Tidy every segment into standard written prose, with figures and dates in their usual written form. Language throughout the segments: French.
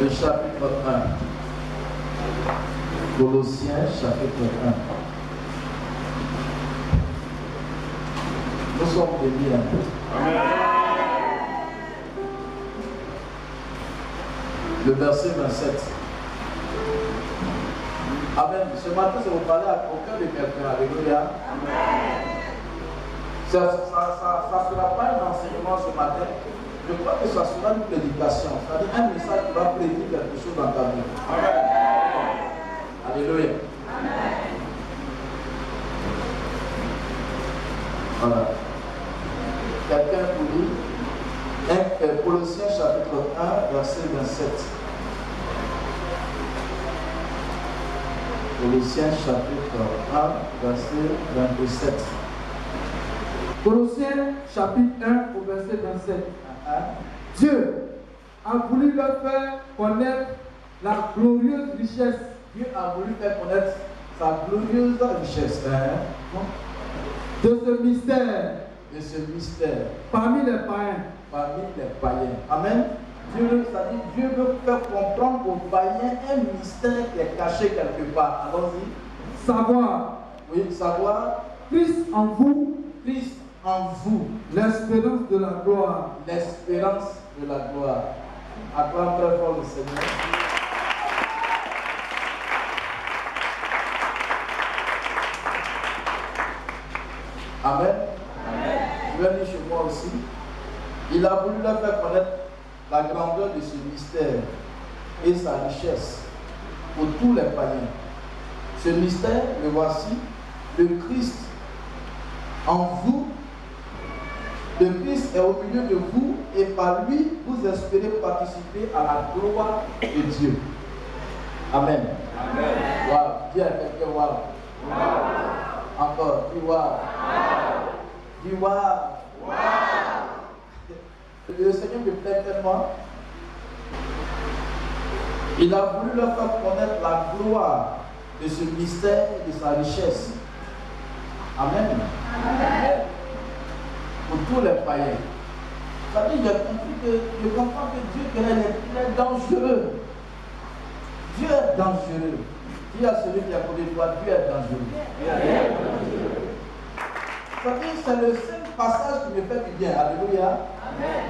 Le chapitre 1. Colossiens chapitre 1. Nous sommes bénis un peu. Le verset 27. Amen. Ce matin, ça vous parler au cœur de quelqu'un. Alléluia. Ça ne sera pas un enseignement ce matin. Je crois que ça sera une prédication. C'est-à-dire un message qui va prédire quelque chose dans ta vie. Amen. Alléluia. Amen. Voilà. Quelqu'un vous dit Colossiens chapitre 1, verset 27. Colossiens chapitre 1, verset 27. Colossiens chapitre 1 au verset 27. Dieu a voulu leur faire connaître la glorieuse richesse. Dieu a voulu faire connaître sa glorieuse richesse. De ce mystère. De ce mystère. Parmi les païens. Parmi les païens. Amen. Dieu veut faire comprendre aux païens un mystère qui est caché quelque part. Allons-y. Savoir. Oui, savoir. Christ en vous. Christ en vous. L'espérance de la gloire. L'espérance de la gloire. Acclame très fort le Seigneur. Amen. Amen. Je vais lire chez moi aussi. Il a voulu leur faire connaître la grandeur de ce mystère et sa richesse pour tous les païens. Ce mystère, le voici, le Christ en vous. Le Christ est au milieu de vous et par lui, vous espérez participer à la gloire de Dieu. Amen. Amen. Wow. Dis à quelqu'un wow. Wow. Encore, dis wow. Wow. Dis wow. Wow. Le Seigneur me plaît tellement. Il a voulu leur faire connaître la gloire de ce mystère et de sa richesse. Amen. Amen. Pour tous les païens. C'est-à-dire, je comprends que Dieu est dangereux. Dieu est dangereux. Dis à celui qui a connu toi, Dieu est dangereux. C'est-à-dire, c'est le seul passage qui me fait du bien. Alléluia. Amen.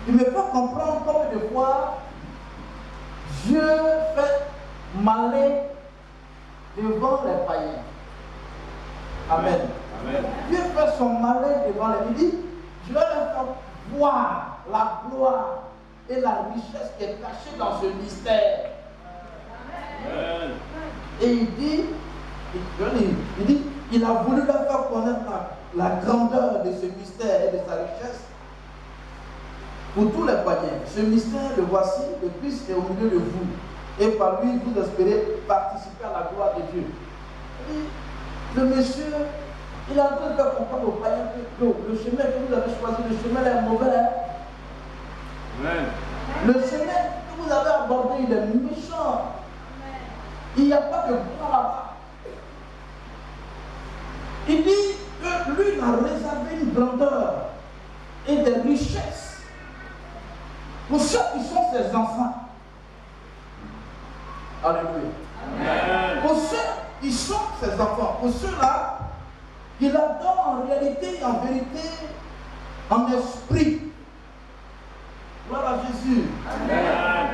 Il me fait comprendre combien de fois Dieu fait malin devant les païens. Amen. Amen. Dieu fait son malin devant les. Il dit, je vais leur faire voir la gloire et la richesse qui est cachée dans ce mystère. Amen. Et il dit, il a voulu leur faire connaître la grandeur de ce mystère et de sa richesse pour tous les païens. Ce mystère, le voici, le Christ est au milieu de vous. Et par lui, vous espérez participer à la gloire de Dieu. Et le monsieur, il est en train de faire comprendre aux païens que le chemin que vous avez choisi, le chemin est mauvais. Amen. Le chemin que vous avez abordé, il est méchant. Il n'y a pas de gloire là-bas. Il dit que lui, il a réservé une grandeur et des richesses pour ceux qui sont ses enfants. Alléluia. Amen. Pour ceux qui sont ses enfants, pour ceux-là, il adore en réalité, en vérité, en esprit. Gloire à Jésus. Amen.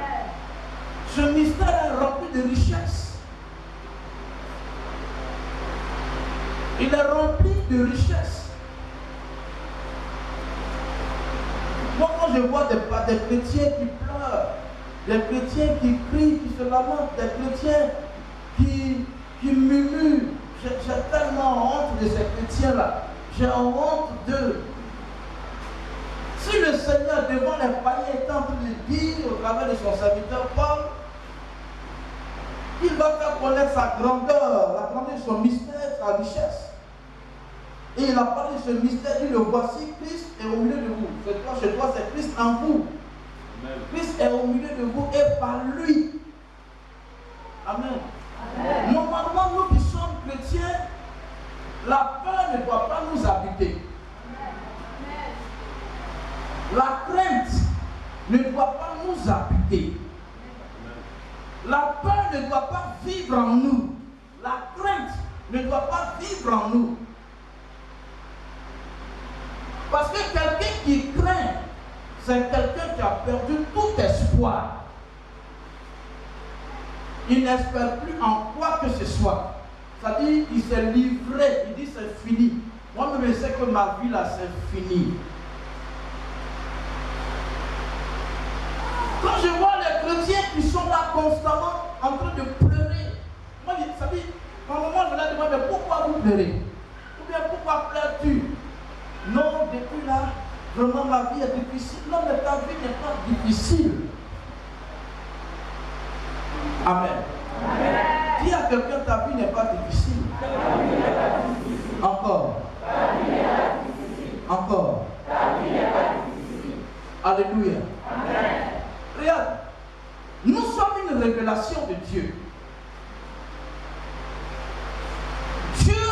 Ce mystère est rempli de richesses. Il est rempli de richesses. Moi, quand je vois des chrétiens qui pleurent, des chrétiens qui crient, qui se lamentent, des chrétiens qui murmurent, j'ai tellement honte de ces chrétiens-là. J'ai honte d'eux. Si le Seigneur, devant les païens, est en train de dire au travers de son serviteur Paul, il va faire connaître sa grandeur, la grandeur de son mystère, sa richesse. Et il a parlé de ce mystère, il dit, le voici, Christ est au milieu de vous. Chez toi, c'est Christ en vous. Amen. Christ est au milieu de vous et par lui. Amen. Amen. Normalement, nous qui sommes chrétiens, la peur ne doit pas nous habiter. Amen. La crainte ne doit pas nous habiter. La peur ne doit pas vivre en nous. La crainte ne doit pas vivre en nous. Parce que quelqu'un qui craint, c'est quelqu'un qui a perdu tout espoir. Il n'espère plus en quoi que ce soit. C'est-à-dire qu'il s'est livré, il dit c'est fini. Moi-même je sais que ma vie là c'est fini. Quand je vois les chrétiens qui sont là constamment en train de pleurer, moi ça dit, par moment je leur demande mais pourquoi vous pleurez? Ou bien pourquoi pleures-tu? Non, depuis là, vraiment ma vie est difficile. Non, mais ta vie n'est pas difficile. Amen. Amen. Dis à quelqu'un ta vie n'est pas difficile. Encore. Encore. Alléluia. Amen. Regarde, nous sommes une révélation de Dieu. Dieu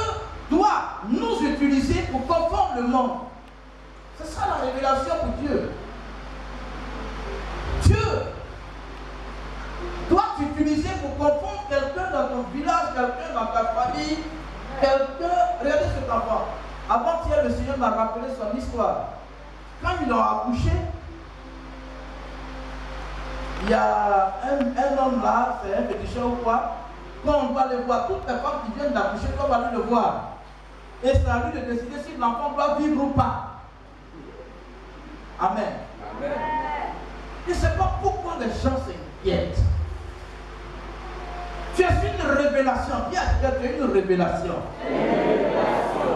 doit nous utiliser pour confondre le monde. C'est ça la révélation pour Dieu. Dieu doit t'utiliser pour confondre quelqu'un dans ton village, quelqu'un dans ta famille, quelqu'un. Regardez cet enfant. Avant-hier, le Seigneur m'a rappelé son histoire. Quand ils l'ont accouché, il y a un homme là, c'est un féticheur ou quoi. Quand on va le voir, toutes les femmes qui viennent d'accoucher, on va aller le voir. Et c'est à lui de décider si l'enfant doit vivre ou pas. Amen. Amen. Je ne sais pas pourquoi les gens s'inquiètent. Tu es une révélation. Dis à Dieu, tu es une révélation.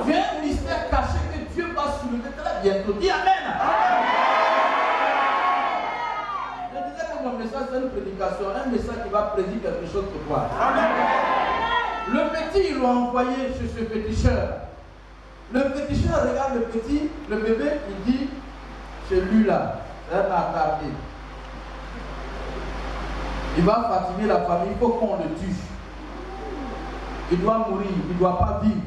Tu es un mystère caché que Dieu va soulever très bientôt. Dis Amen. Je disais que mon message c'est une prédication, un message qui va prédire quelque chose pour toi. Le petit, ils l'ont envoyé chez ce féticheur. Le féticheur regarde le petit, le bébé, il dit, celui-là, c'est un attardé. Il va fatiguer la famille, il faut qu'on le tue. Il doit mourir, il ne doit pas vivre.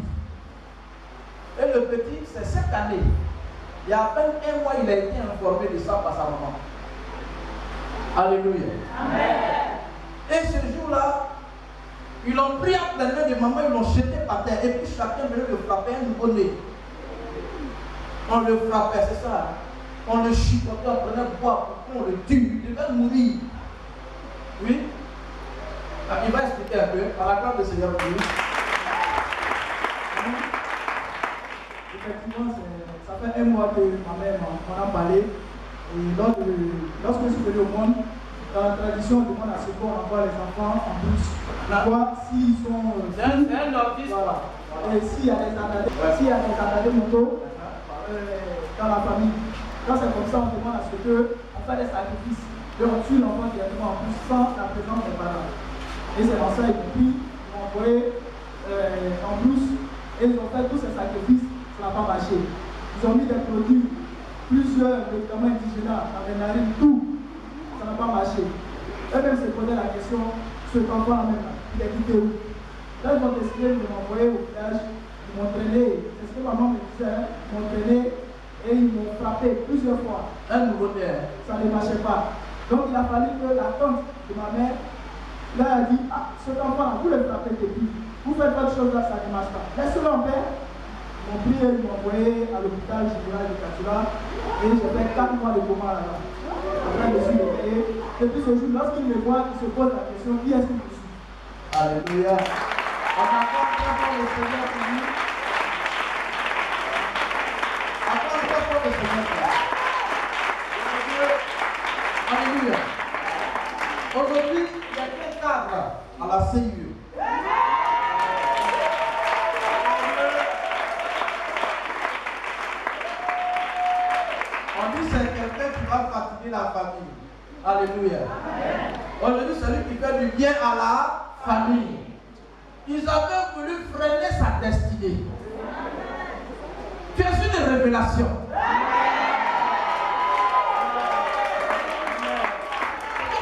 Et le petit, c'est cette année. Il y a à peine un mois, il a été informé de ça par sa maman. Alléluia. Amen. Et ce jour-là, ils l'ont pris en plein main de maman, ils l'ont jeté par terre. Et puis chacun venait le frapper un nouveau-né. On le frappait, c'est ça. On le chicotait, on prenait bois pour qu'on le tue. Il devait mourir. Oui. Alors, il va expliquer un peu, par la grâce du Seigneur. Effectivement, ça fait un mois que ma mère m'en a parlé. Et lorsque je suis venu au monde, dans la tradition, on demande à ce qu'on envoie les enfants en plus. Voir s'ils sont. C'est un artiste. Voilà. Et s'il y a des attardés moto dans la famille. Quand c'est comme ça, on demande à ce qu'on fasse des sacrifices. Et on tue l'enfant directement en plus sans la présence des parents. Et c'est dans ça, ils m'ont envoyé en plus. Et ils ont fait tous ces sacrifices, ça n'a pas marché. Ils ont mis des produits, plusieurs médicaments indigènes dans les narines, tout. Ça n'a pas marché. Eux-mêmes se posaient la question, cet enfant même, il est quitté où? Là, ils ont décidé de m'envoyer au village, ils m'ont traîné, c'est ce que maman me disait, ils m'ont traîné et ils m'ont frappé plusieurs fois. Un nouveau terre. Ça ne marchait pas. Donc il a fallu que la tante de ma mère, là, a dit, ah, cet enfant, vous le frappez depuis. Vous faites votre chose là, ça ne marche pas. Laissez-le en paix. Ils m'ont pris, ils m'ont envoyé à l'hôpital général de Katura et j'ai fait 4 mois de coma là-bas. Après, je suis réveillé. Depuis ce jour, lorsqu'il me voit, il se pose la question, qui est-ce que je suis? Alléluia. On accorde très fort le Seigneur pour lui. Accorde très fort le Seigneur pour lui. Alléluia. Aujourd'hui, il y a quel cadre à la CIE? On dit c'est quelqu'un qui va fatiguer la famille. Alléluia. Aujourd'hui, celui qui fait du bien à la famille. Ils avaient voulu freiner sa destinée. Tu es une révélation.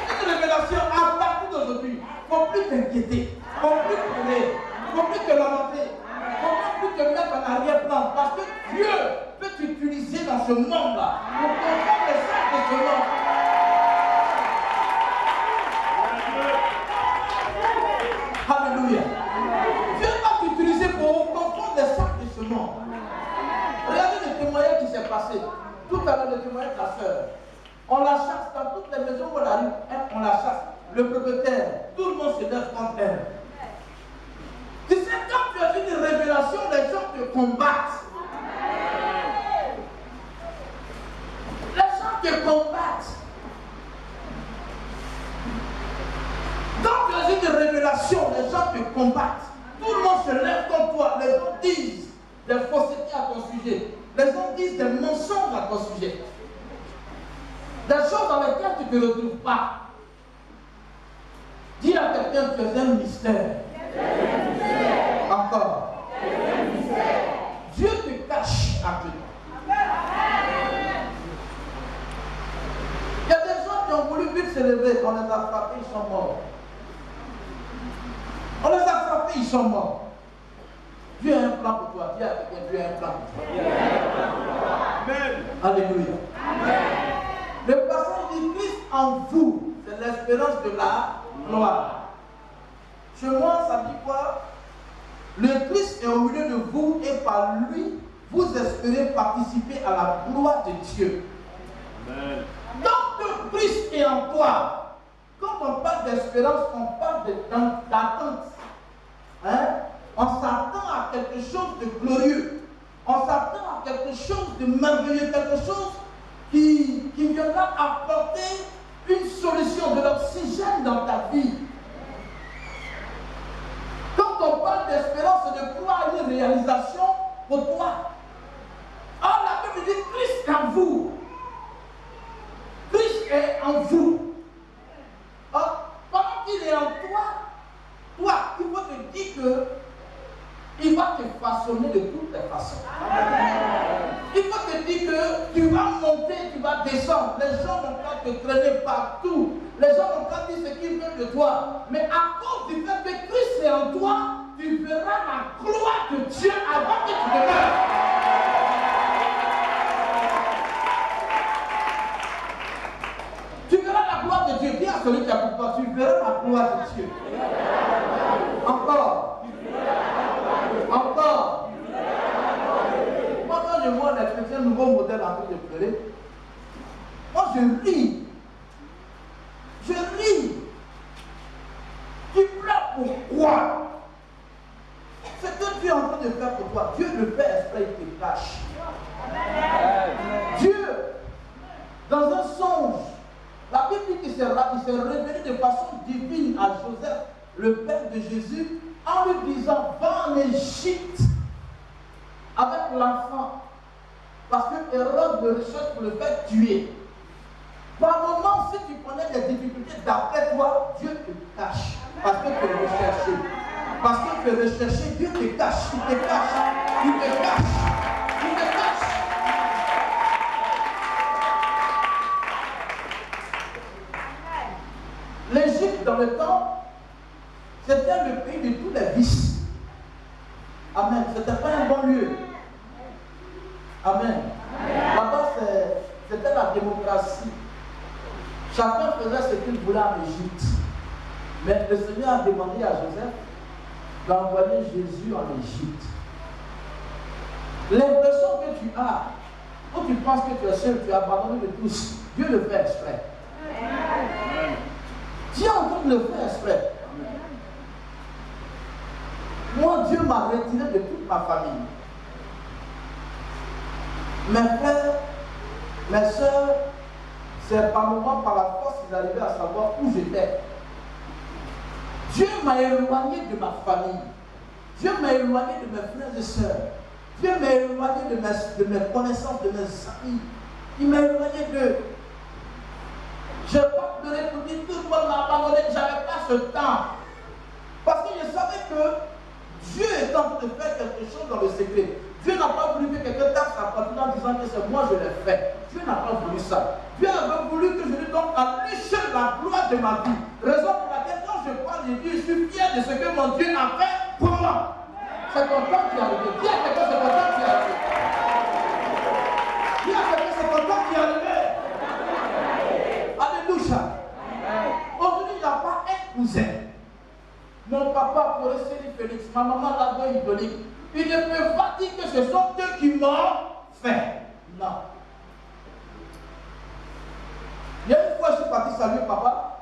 C'est une révélation à partir d'aujourd'hui. Il ne faut plus t'inquiéter. Il ne faut plus pleurer. Il ne faut plus te lamenter. Il ne faut plus te mettre en arrière-plan. Parce que Dieu peut t'utiliser dans ce monde-là pour comprendre les actes de ce monde. changement. Regardez le témoignage qui s'est passé. Tout à l'heure, le témoignage de la sœur. On la chasse dans toutes les maisons où on arrive, on la chasse. Le propriétaire, tout le monde se lève contre elle. Tu sais, quand tu as une révélation, les gens te combattent. Les gens te combattent. Quand tu as une révélation, les gens te combattent. Tout le monde se lève contre toi. Les gens disent des faussetés à ton sujet. Les gens disent des mensonges à ton sujet. Des choses dans lesquelles tu ne te retrouves pas. Dis à quelqu'un, tu es un mystère. Encore. Dieu te cache actuellement. Il y a des gens qui ont voulu vite se lever, on les a frappés, ils sont morts. On les a frappés, ils sont morts. Dieu a un plan pour toi. Dis à quelqu'un, Dieu a un plan pour toi. Amen. Alléluia. Amen. Le passage dit Christ en vous, c'est l'espérance de la gloire. Chez moi, ça dit quoi? Le Christ est au milieu de vous et par lui, vous espérez participer à la gloire de Dieu. Amen. Donc le Christ est en toi. Quand on parle d'espérance, on parle d'attente. Hein? On s'attend à quelque chose de glorieux. On s'attend à quelque chose de merveilleux, quelque chose qui viendra apporter une solution, de l'oxygène dans ta vie. Quand on parle d'espérance, c'est de croire à une réalisation pour toi. Or, la Bible dit Christ est en vous. Christ est en vous. Or, pendant qu'il est en toi, il faut te dire que il va te façonner de toutes les façons. Il faut te dire que tu vas monter, tu vas descendre. Les gens vont pas te traîner partout. Les gens vont pas dire ce qu'ils veulent de toi. Mais à cause du fait que Christ est en toi, tu verras la gloire de Dieu avant que tu te meurs. Tu verras la gloire de Dieu. Dis à celui qui a pour toi, tu verras la gloire de Dieu. Encore. Encore. Moi, quand je vois les chrétiens nouveau modèle en train de pleurer, moi je ris. Je ris. Tu pleures pourquoi? Ce que Dieu est en train de faire pour toi, Dieu le fait exprès, il te cache. Dieu, dans un songe, la Bible dit qu'il s'est révélé de façon divine à Joseph, le père de Jésus, en lui disant, va en Égypte avec l'enfant, parce que Hérode le recherche pour le faire tuer. Par moment, si tu connais des difficultés d'après toi, Dieu te cache, parce que tu es recherché. Parce que tu es recherché, Dieu te cache, il te cache, il te cache, il te cache. L'Égypte, dans le temps, c'était le pays de tous les vices. Amen. C'était pas un bon lieu. Amen. Là-bas, c'était la démocratie. Chacun faisait ce qu'il voulait en Égypte. Mais le Seigneur a demandé à Joseph d'envoyer Jésus en Égypte. L'impression que tu as, quand tu penses que tu es seul, tu es abandonné de tous, Dieu le fait exprès. Dieu est en train de le faire exprès. Moi, Dieu m'a retiré de toute ma famille. Mes frères, mes soeurs, c'est par moments, par la force, ils arrivaient à savoir où j'étais. Dieu m'a éloigné de ma famille. Dieu m'a éloigné de mes frères et sœurs. Dieu m'a éloigné de mes connaissances, de mes amis. Il m'a éloigné d'eux. Je n'ai pas pleuré pour dire tout le monde m'a abandonné. Je n'avais pas ce temps. Parce que je savais que Dieu est en train de faire quelque chose dans le secret. Dieu n'a pas voulu que quelqu'un tape sa poitrine en disant que c'est moi je l'ai fait. Dieu n'a pas voulu ça. Dieu avait voulu que je lui donne à lui seul la gloire de ma vie. Raison pour laquelle quand je parle de Dieu, je suis fier de ce que mon Dieu a fait pour moi. C'est ton temps qui est arrivé. Dis à quelqu'un, c'est ton temps qui est arrivé. Dis à quelqu'un, c'est ton temps qui est arrivé. Alléluia. Aujourd'hui, il n'y a pas un cousin. Mon papa pour Félix, ma maman là-bas idolique. ils ne peuvent pas dire que ce sont eux qui m'ont fait. Non. Il y a une fois, je suis parti saluer papa.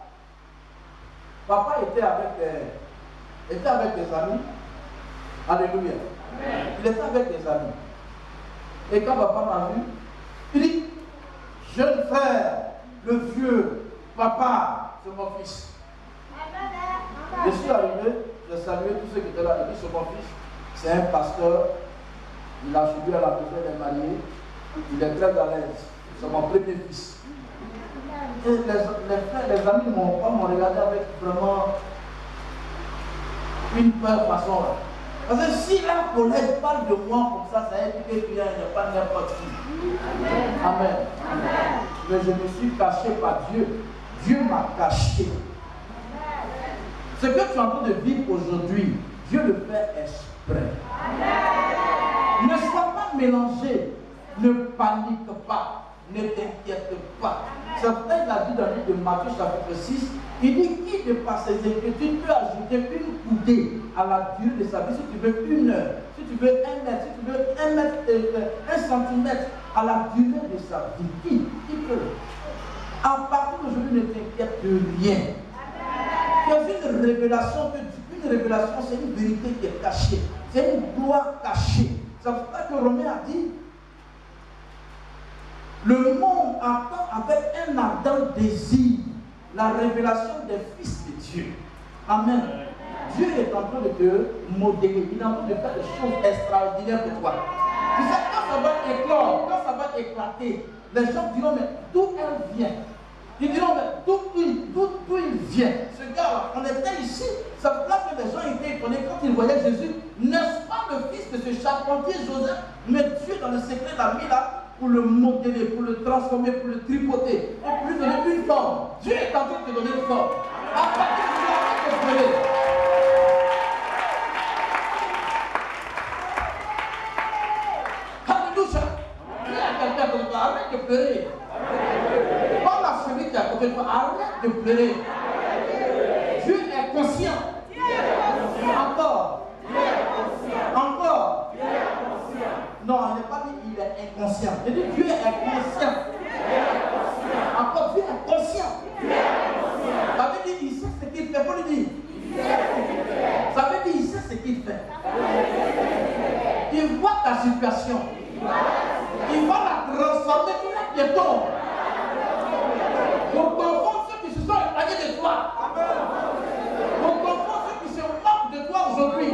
Papa était avec des amis. Alléluia. Il était avec des amis. Et quand papa m'a vu, il dit, jeune frère, le vieux, papa, c'est mon fils. Je suis arrivé, j'ai salué tous ceux qui étaient là. Il dit, c'est mon fils. C'est un pasteur. Il a suivi à la maison des mariés. Il est très à l'aise. C'est mon premier fils. Et les amis m'ont regardé avec vraiment une peur façon. Parce que si la collègue parle de moi comme ça veut dire qu'il n'y a pas n'importe qui. Amen. Mais je me suis caché par Dieu. Dieu m'a caché. Ce que tu es en train de vivre aujourd'hui, Dieu le fait exprès. Ne sois pas mélangé. Ne panique pas. Ne t'inquiète pas. C'est pour ça qu'il a dit dans le livre de Matthieu chapitre 6, il dit qui de par ses inquiétudes peut ajouter une coudée à la durée de sa vie, si tu veux 1 heure, si tu veux 1 mètre, si tu veux 1 centimètre à la durée de sa vie. Qui peut? À partir d'aujourd'hui, ne t'inquiète de rien. Tu as une révélation, une révélation, c'est une vérité qui est cachée. C'est une gloire cachée. C'est pour ça que Romain a dit, le monde attend avec un ardent désir la révélation des fils de Dieu. Amen. Dieu est en train de te modeler. Il est en train de faire des choses extraordinaires pour toi. Tu sais, quand ça va éclore, quand ça va éclater, les gens diront, mais d'où elle vient? Ils diront, mais d'où il vient? Ce gars-là, on était ici. Ça veut dire que les gens étaient étonnés quand ils voyaient Jésus. N'est-ce pas le fils de ce charpentier Joseph? Mais Dieu, dans le secret, l'a mis là pour le modeler, pour le transformer, pour le tripoter, et pour lui donner une forme. Dieu est en train de te donner une forme. À partir de là, arrête de pleurer. Alléluia. Dis à quelqu'un à côté de toi, arrête de pleurer. Parle à celui qui est à côté de toi, arrête de pleurer. Dieu est conscient. Encore. Encore. Non, il n'est pas dit qu'il est inconscient. Il dit Dieu est conscient. Encore, Dieu est conscient. Ça veut dire qu'il sait ce qu'il fait. Faut lui dire. Ça veut dire qu'il sait ce qu'il fait. Il voit ta situation. Il va la transformer tout la piéton. Pour confondre ceux qui se sont éloignés de toi. Pour confondre ceux qui se moquent de toi aujourd'hui.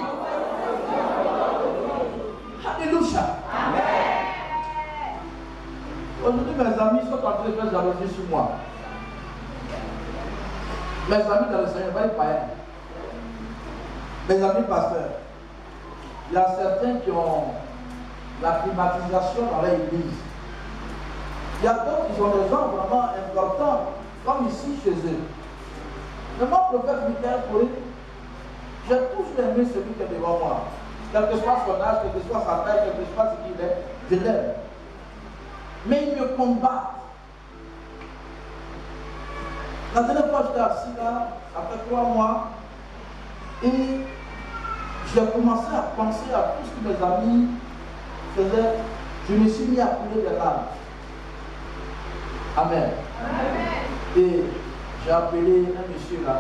Alléluia. Aujourd'hui, mes amis sont en train de faire jalousie sur moi. Mes amis dans le Seigneur, pas les païens. Mes amis pasteurs. Il y a certains qui ont la climatisation dans leur église. Il y a d'autres qui sont des gens vraiment importants, comme ici chez eux. Le mon prophète Michael Corée, j'ai toujours aimé celui qui est devant moi. Quel que soit son âge, quelle que soit sa taille, quel que soit ce qu'il est, je l'aime. Mais il me combat. La dernière fois, j'étais assis là, après 3 mois, et j'ai commencé à penser à tout ce que mes amis faisaient. Je me suis mis à couler des larmes. Amen. Amen. Et j'ai appelé un monsieur là,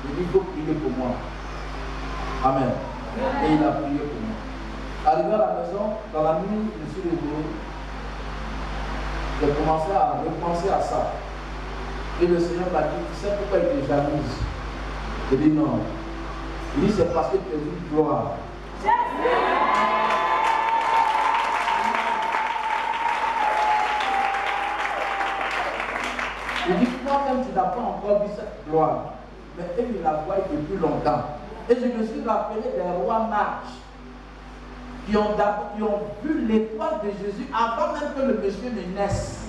il dit il faut prier pour moi. Amen. Et il a prié pour moi. Arrivé à la maison, dans la nuit, je me suis réveillé. J'ai commencé à repenser à ça. Et le Seigneur m'a dit, tu sais pourquoi il te jalouse? J'ai dit non. Il dit c'est parce que tu es une gloire. Il dit toi-même tu n'as pas encore vu cette gloire. Mais eux ils la voient depuis longtemps. Et je me suis rappelé des rois mages qui ont vu l'étoile de Jésus avant même que le monsieur ne naisse.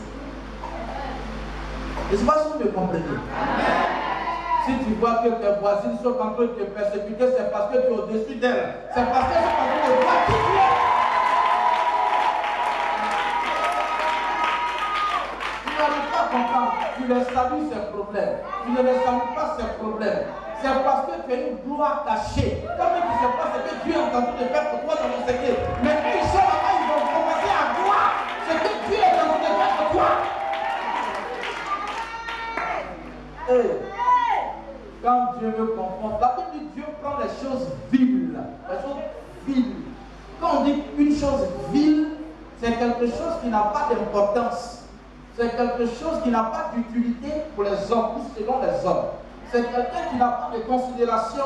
Je ne sais pas si vous me comprenez. Si tu vois que tes voisines sont en train de te persécuter, c'est parce que tu es au-dessus d'elles. C'est parce que c'est en train de voir qui tu es. Tu n'arrives pas à comprendre. Tu les salues ses problèmes. Tu ne les salues pas ses problèmes. C'est parce que tu es une gloire cachée. Comme il ne sait pas ce que Dieu est en train de faire pour toi dans le secret. Mais quand ils sont là-bas, ils vont commencer à voir ce que Dieu est en train de faire pour toi. Hey. Quand Dieu veut confondre, la Bible dit Dieu prend les choses viles. Les choses viles. Quand on dit une chose vile, c'est quelque chose qui n'a pas d'importance. C'est quelque chose qui n'a pas d'utilité pour les hommes ou selon les hommes. C'est quelqu'un qui n'a pas de considération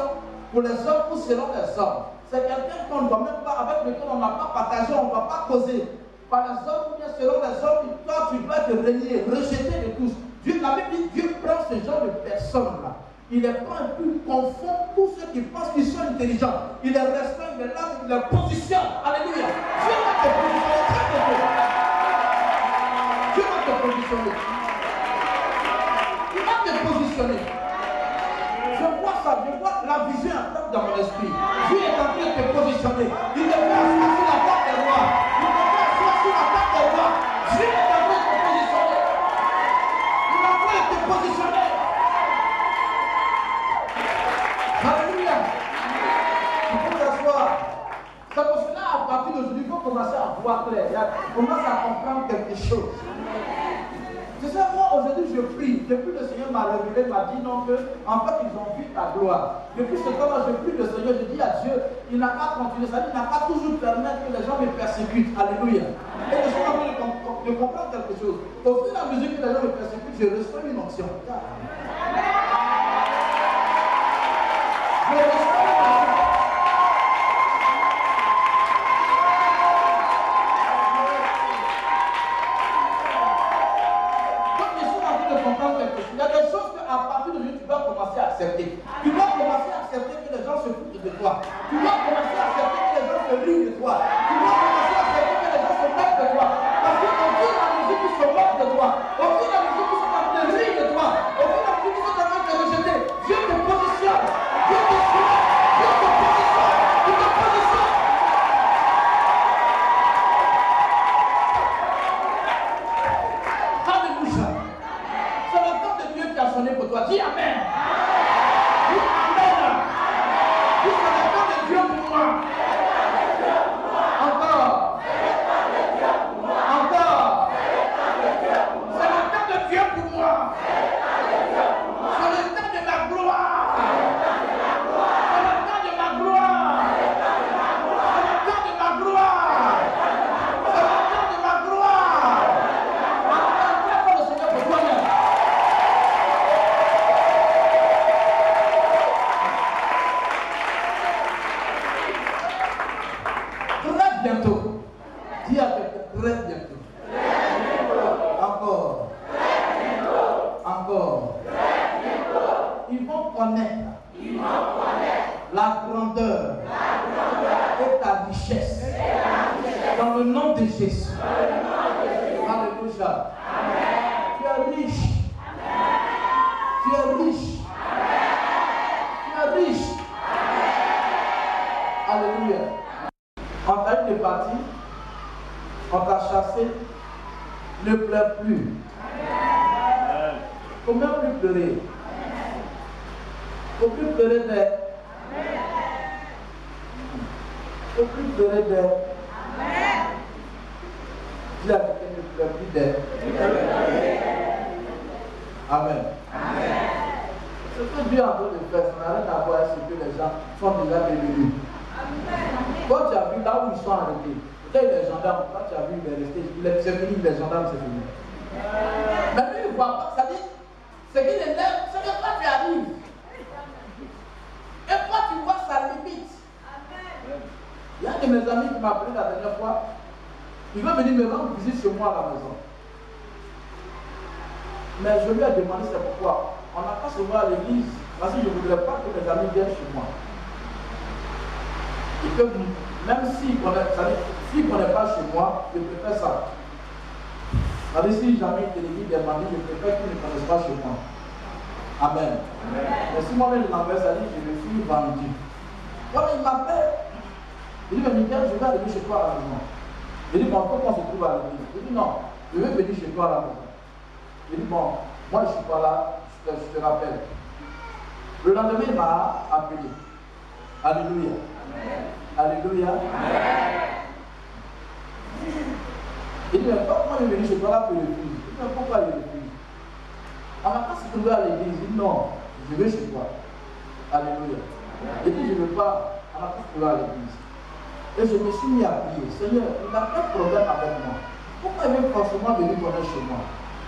pour les hommes ou selon les hommes. C'est quelqu'un qu'on ne doit même pas, avec lequel on n'a pas partagé, on ne va pas causer. Par les hommes ou bien selon les hommes, toi tu dois te renier, rejeter de tous. Dieu, la Bible dit Dieu prend ce genre de personnes-là. Il les prend et puis il confond tous ceux qui pensent qu'ils sont intelligents. Il les restreint, il les lave, il les positionne. Alléluia. Dieu va te positionner très bientôt. Dieu va te positionner. Il va te positionner. Je vois ça, je vois la vision dans mon esprit. Dieu est en train de te positionner. Il te fait asseoir sur la table des rois. Il te fait asseoir sur la table des rois. Dieu est en train de te positionner. Il est en train de te positionner. Alléluia. Il faut t'asseoir. C'est pour cela, à partir d'aujourd'hui, il faut commencer à voir clair. Commence à comprendre quelque chose. Tu sais, moi aujourd'hui je prie. Depuis le Seigneur m'a révélé, m'a dit non que, en fait, ils ont vu ta gloire. Depuis ce temps-là, je prie le Seigneur, je dis à Dieu, il n'a pas continué ça, il n'a pas toujours permis que les gens me persécutent. Alléluia. Et je suis en train de comprendre quelque chose. Au fur et à mesure que les gens me persécutent, je reçois une onction. Je reçois une onction. Il y a des choses qu'à partir d'aujourd'hui, tu dois commencer à accepter. Tu dois commencer à accepter que les gens se foutent de toi. Tu dois commencer à accepter que les gens se rient de toi. Tu dois commencer à accepter que les gens se moquent de toi. Parce qu'au fur et à mesure qu'ils se moquent de toi, au fur et à mesure qu'ils sont en train de rire de toi, au fur et à mesure qu'ils sont en train de te rejeter, Dieu te positionne. Dieu te suit. Dieu te positionne. Il te positionne. Alléluia. C'est le temps de Dieu qui a sonné pour toi. Dis Amen. Dis Amen. Dis c'est le temps de Dieu pour moi. Encore. Encore. C'est le temps de Dieu pour moi. C'est le temps de ma gloire. C'est le temps de ma gloire. C'est le temps de ma gloire. C'est le temps de ma gloire. Acclame le Seigneur pour toi-même. Très bientôt. Dis à quelqu'un, très bientôt. Encore. Encore. Ils vont connaître la grandeur et ta richesse. Dans le nom de Jésus. Alléluia. Tu es riche. Tu es riche. Tu es riche. Alléluia. On t'a eu de partir, on t'a chassé, ne pleure plus. Faut même plus pleurer. Faut plus pleurer d'elle. Faut plus pleurer d'elle. Dis à quelqu'un ne pleure plus d'elle. Amen. Ce que Dieu est en train de faire, ça n'a rien à voir avec ce que les gens sont déjà devenus. Quand tu as vu là où ils sont arrêtés, peut-être les gendarmes, quand tu as vu, il est resté, c'est fini, les gendarmes, c'est fini. Mais lui, il ne voit pas, ça dit, ce qui l'énerve, c'est que quand tu arrives, et toi tu vois sa limite. Il y a un de mes amis qui m'a appelé la dernière fois, il veut venir me rendre visite chez moi à la maison. Mais je lui ai demandé c'est pourquoi. On n'a pas souvent à l'église, parce que je ne voudrais pas que mes amis viennent chez moi. Et que même s'ils ne connaissent pas chez moi, je préfère ça. C'est-à-dire si jamais il te dit des mamies, je préfère qu'ils ne connaissent pas chez moi. Amen. Mais si moi-même je l'envoie, ça dit je me suis vendu. Voilà, il m'appelle. Il dit, mais Miguel, je vais aller chez toi à la maison. Il dit, bon, pourquoi on se trouve à l'église? Il dit, non, je vais venir chez toi à la maison. Il dit, bon, moi je ne suis pas là, je te rappelle. Le lendemain, il m'a appelé. Alléluia. Alléluia. Il dit, mais pourquoi il est venu chez toi là pour l'église? Il dit, mais pourquoi il est venu? Alors quand c'est trouvé à l'église, il dit, non, je vais chez toi. Alléluia. Il dit, je ne veux pas, alors quand c'est trouvé à l'église. Et je me suis mis à prier. Seigneur, il n'a pas de problème avec moi. Pourquoi il veut forcément venir connaître chez moi?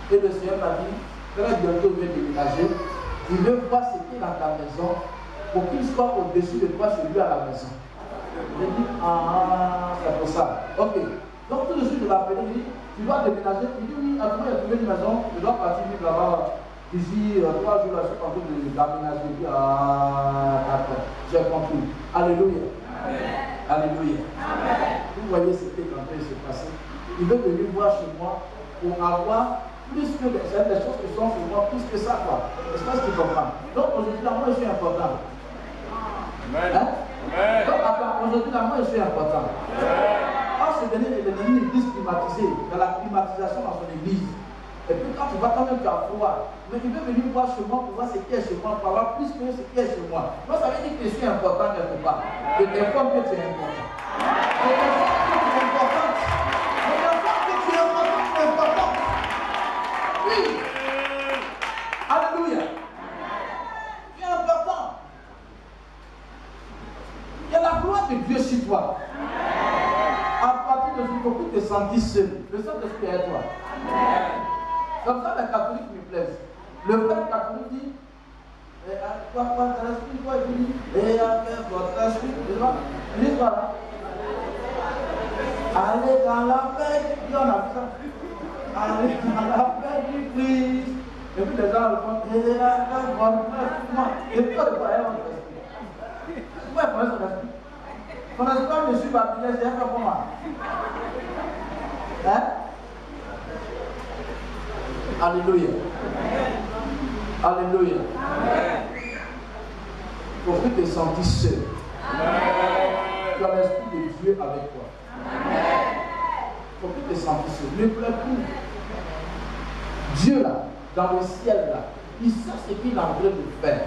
Et le Seigneur m'a dit, très bientôt il vient déménager. Il veut voir ce qui est dans ta maison pour qu'il soit au-dessus de toi chez lui à la maison. J'ai dit, ah, c'est pour ça. Ok. Donc tout de suite, je l'ai appelé, il dit, tu dois déménager. Il dit, oui, actuellement, il a trouvé une maison, je dois partir vivre là-bas. Ici, 3 jours, là, je suis en train d'aménager. Il dit, ah, d'accord, j'ai compris. Alléluia. Amen. Alléluia. Amen. Vous voyez ce qui est en train de se passer. Il veut venir voir chez moi pour avoir plus que des choses qui sont sur moi, plus que ça, quoi. Est-ce que tu comprends? Donc aujourd'hui, moi, je suis important. Amen. Hein? Amen. Donc aujourd'hui, moi, je suis important. Or, ce dernier est devenu une église climatisée, dans la climatisation dans son église. Et puis quand tu vas quand même, tu as froid. Mais il veut venir voir chez moi pour voir ce qui est chez moi, pour avoir plus que ce qui est chez moi. Donc ça veut dire que je suis important quelque part. Je t'informe que tu es important. Je t'informe que tu es important. Je t'informe que tu es important, tu es important. Oui. Alléluia. Tu es important. Il y a la gloire de Dieu sur toi. À partir de ce moment, il faut que tu te sentis seul. Le Saint-Esprit est toi. Comme ça, les catholiques me plaisent. Le père catholique dit, quoi, l'esprit, quoi, il dit, et avec votre esprit, il dit voilà. Allez dans la paix du Christ, on a vu ça. Allez dans la paix du Christ. Et puis les gens répondent, et avec votre esprit. Et puis on voit votre esprit. Vous pouvez prendre son esprit. Son esprit, je suis baptisé, c'est un peu pour moi. Hein? Alléluia. Alléluia. Il faut que tu te sentes seul. Tu as l'esprit de Dieu avec toi. Il faut que tu te sentes seul. Ne pleure plus. Dieu là, dans le ciel là, il sait ce qu'il est en train de faire.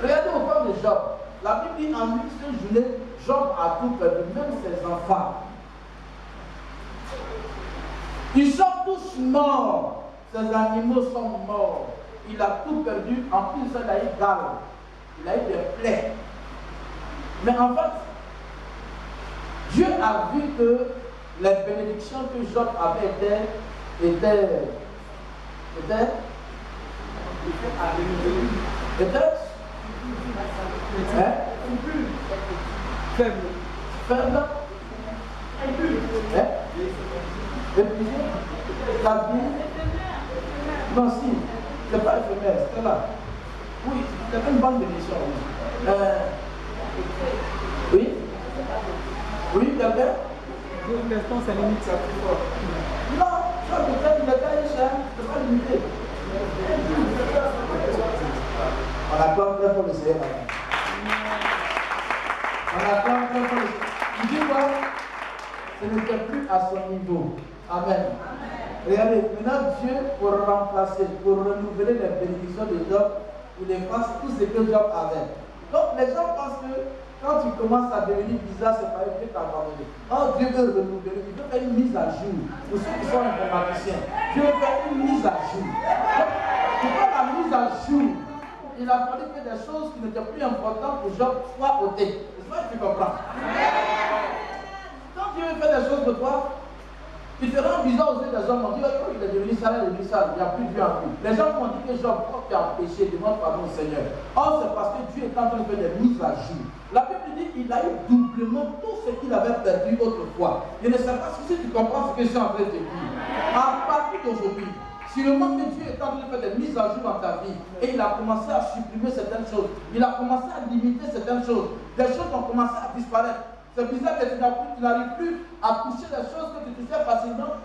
Regardez au corps de Job. La Bible dit en une seule journée, Job a tout perdu, même ses enfants. Ils sont tous morts. Ces animaux sont morts. Il a tout perdu. En plus, il a eu gale. Il a eu des plaies. Mais en fait, Dieu a vu que les bénédictions que Job avait étaient faibles. Épuisé, la vie, non si, c'est pas éphémère, c'est là. Oui, c'est une bonne bénédiction. Oui? Oui, quelqu'un? L'instant, c'est limite, ça plus fort. Non, ça peut-être, le cas est cher, c'est pas limité. On accorde très fort le Seigneur. On accorde très fort le Seigneur. Il dit quoi? Ce n'était plus à son niveau. Amen. Regardez, maintenant Dieu, pour remplacer, pour renouveler les bénédictions de Job, il efface tout ce que Job avait. Donc les gens pensent que quand tu commences à devenir bizarre, c'est pas Dieu t'a abandonné. Oh, Dieu veut renouveler, il veut faire une mise à jour. Pour ceux qui sont informaticiens, Dieu veut faire une mise à jour. Donc, pour faire la mise à jour, il a fallu que des choses qui n'étaient plus importantes pour Job soient ôtées. C'est ça que tu comprends. Quand Dieu veut faire des choses pour toi, il te rend bizarre aux yeux des hommes. On dit, oh, il est devenu sale, il n'y a plus Dieu en lui. Les gens m'ont dit que Job, quand tu as péché, demande pardon au Seigneur. Or, c'est parce que Dieu est en train de faire des mises à jour. La Bible dit qu'il a eu doublement tout ce qu'il avait perdu autrefois. Je ne sais pas si tu comprends ce que je suis en train de te dire. À partir d'aujourd'hui, sûrement que Dieu est en train de faire des mises à jour dans ta vie et il a commencé à supprimer certaines choses. Il a commencé à limiter certaines choses. Des choses ont commencé à disparaître. C'est bizarre que tu n'arrives plus à toucher les choses que tu touchais facilement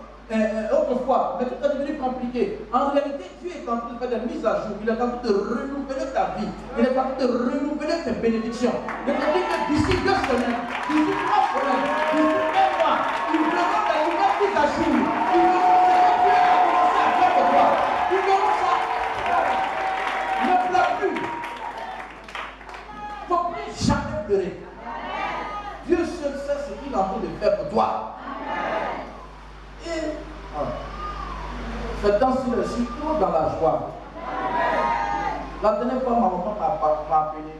autrefois, mais tout est devenu compliqué. En réalité, Dieu est en train de faire des mises à jour. Il est en train de renouveler ta vie. Il est en train de renouveler tes bénédictions. Je te dis que d'ici 2 semaines, d'ici 3 semaines, d'ici 1 mois, il verra des nouvelles mises à jour. Il verra ce que Dieu a commencé à faire pour toi. Il verra ça. Ne pleure plus. Il ne faut plus jamais pleurer. Dieu toi. Et ce temps-ci, je suis trop dans la joie. La dernière fois, ma maman m'a appelé.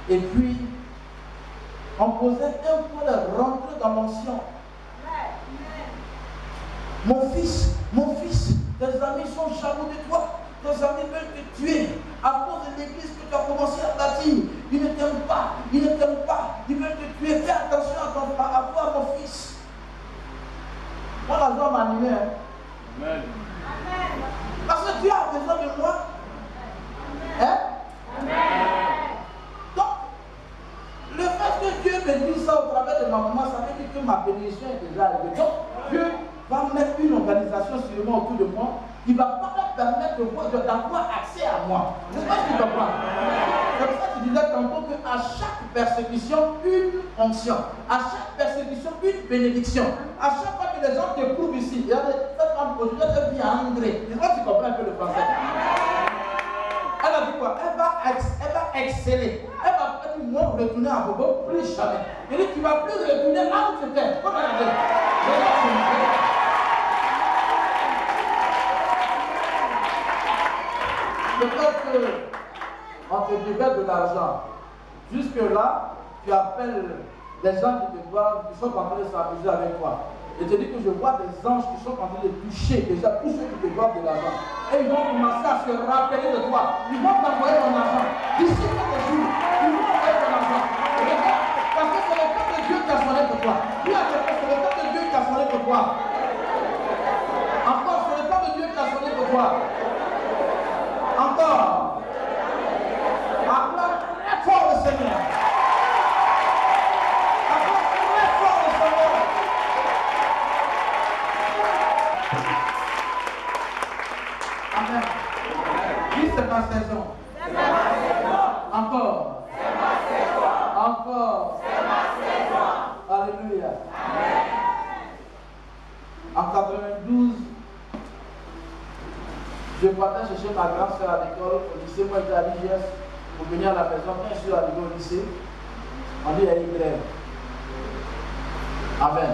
Et puis, on posait un point de rentrer dans l'ancien. Mon fils, tes amis sont jaloux de toi. Tes amis veulent te tuer à cause de l'église que tu as commencé à bâtir. Ils ne t'aiment pas, ils veulent te tuer. Fais attention à toi, mon fils. Moi, la joie m'animait. Amen. Parce que Dieu a besoin de moi. Hein? Amen. Donc, le fait que Dieu me dise ça au travers de ma maman, ça veut dire que ma bénédiction est déjà arrivée. Donc, Dieu va mettre une organisation sûrement autour de moi qui va pas me permettre d'avoir accès à moi. C'est pas ce que tu comprends. C'est pour ça que tu disais tantôt qu'à chaque persécution, une onction. À chaque persécution, une bénédiction. À chaque fois que les gens te prouvent ici, il y a cette femme aujourd'hui, elle vient à André. C'est ça que tu comprends un peu le français. Elle a dit quoi? Elle va exceller. Elle va pas dire non, retourner à Bobo, plus jamais. Elle dit tu ne vas plus retourner là où tu étais. Comment elle a dit? Peut-être qu'on te devait de l'argent. Jusque-là, tu appelles les gens qui te voient, qui sont en train de s'amuser avec toi. Je te dis que je vois des anges qui sont en train de toucher déjà tous ceux qui te doivent de l'argent. Et ils vont commencer à se rappeler de toi. Ils vont t'envoyer ton argent. D'ici quelques jours, ils vont envoyer ton argent. Regarde, parce que c'est le temps de Dieu qui a sonné pour toi. Dis à quelqu'un, c'est le temps de Dieu qui a sonné pour toi. Encore, c'est le temps de Dieu qui a sonné pour toi. Encore. Acclame très fort le Seigneur. Acclame très fort le Seigneur. Amen. Dis c'est ma saison. C'est ma saison. Encore. C'est ma saison. Encore. C'est ma saison. Alléluia. Amen. En 92, je partais chercher ma grande soeur à l'école, au lycée. Moi, j'étais à l'IGS pour venir à la maison. Quand je suis arrivé au lycée, on dit il y a une grève. Amen.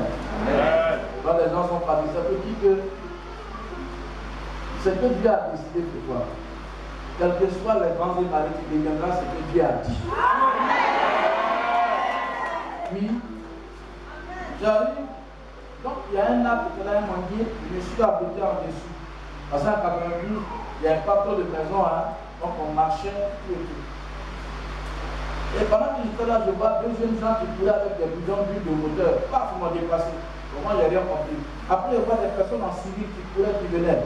Amen. Quand les gens sont partis, ça veut dire que c'est que Dieu a décidé pour toi. Quels que soient les grands et malais, tu deviendras ce que Dieu a dit. Puis, j'arrive. Donc, il y a un arbre qui a un manguier, je me suis abrité en dessous. Parce qu'en 92, il n'y avait pas trop de maisons, hein? Donc on marchait, tout et tout. Et pendant que j'étais là, je vois deux jeunes gens qui couraient avec des bidons d'huile de moteur, pas pour m'en déplacer. Pour moi, j'ai rien compris. Après, je vois des personnes en civil qui couraient, qui venaient.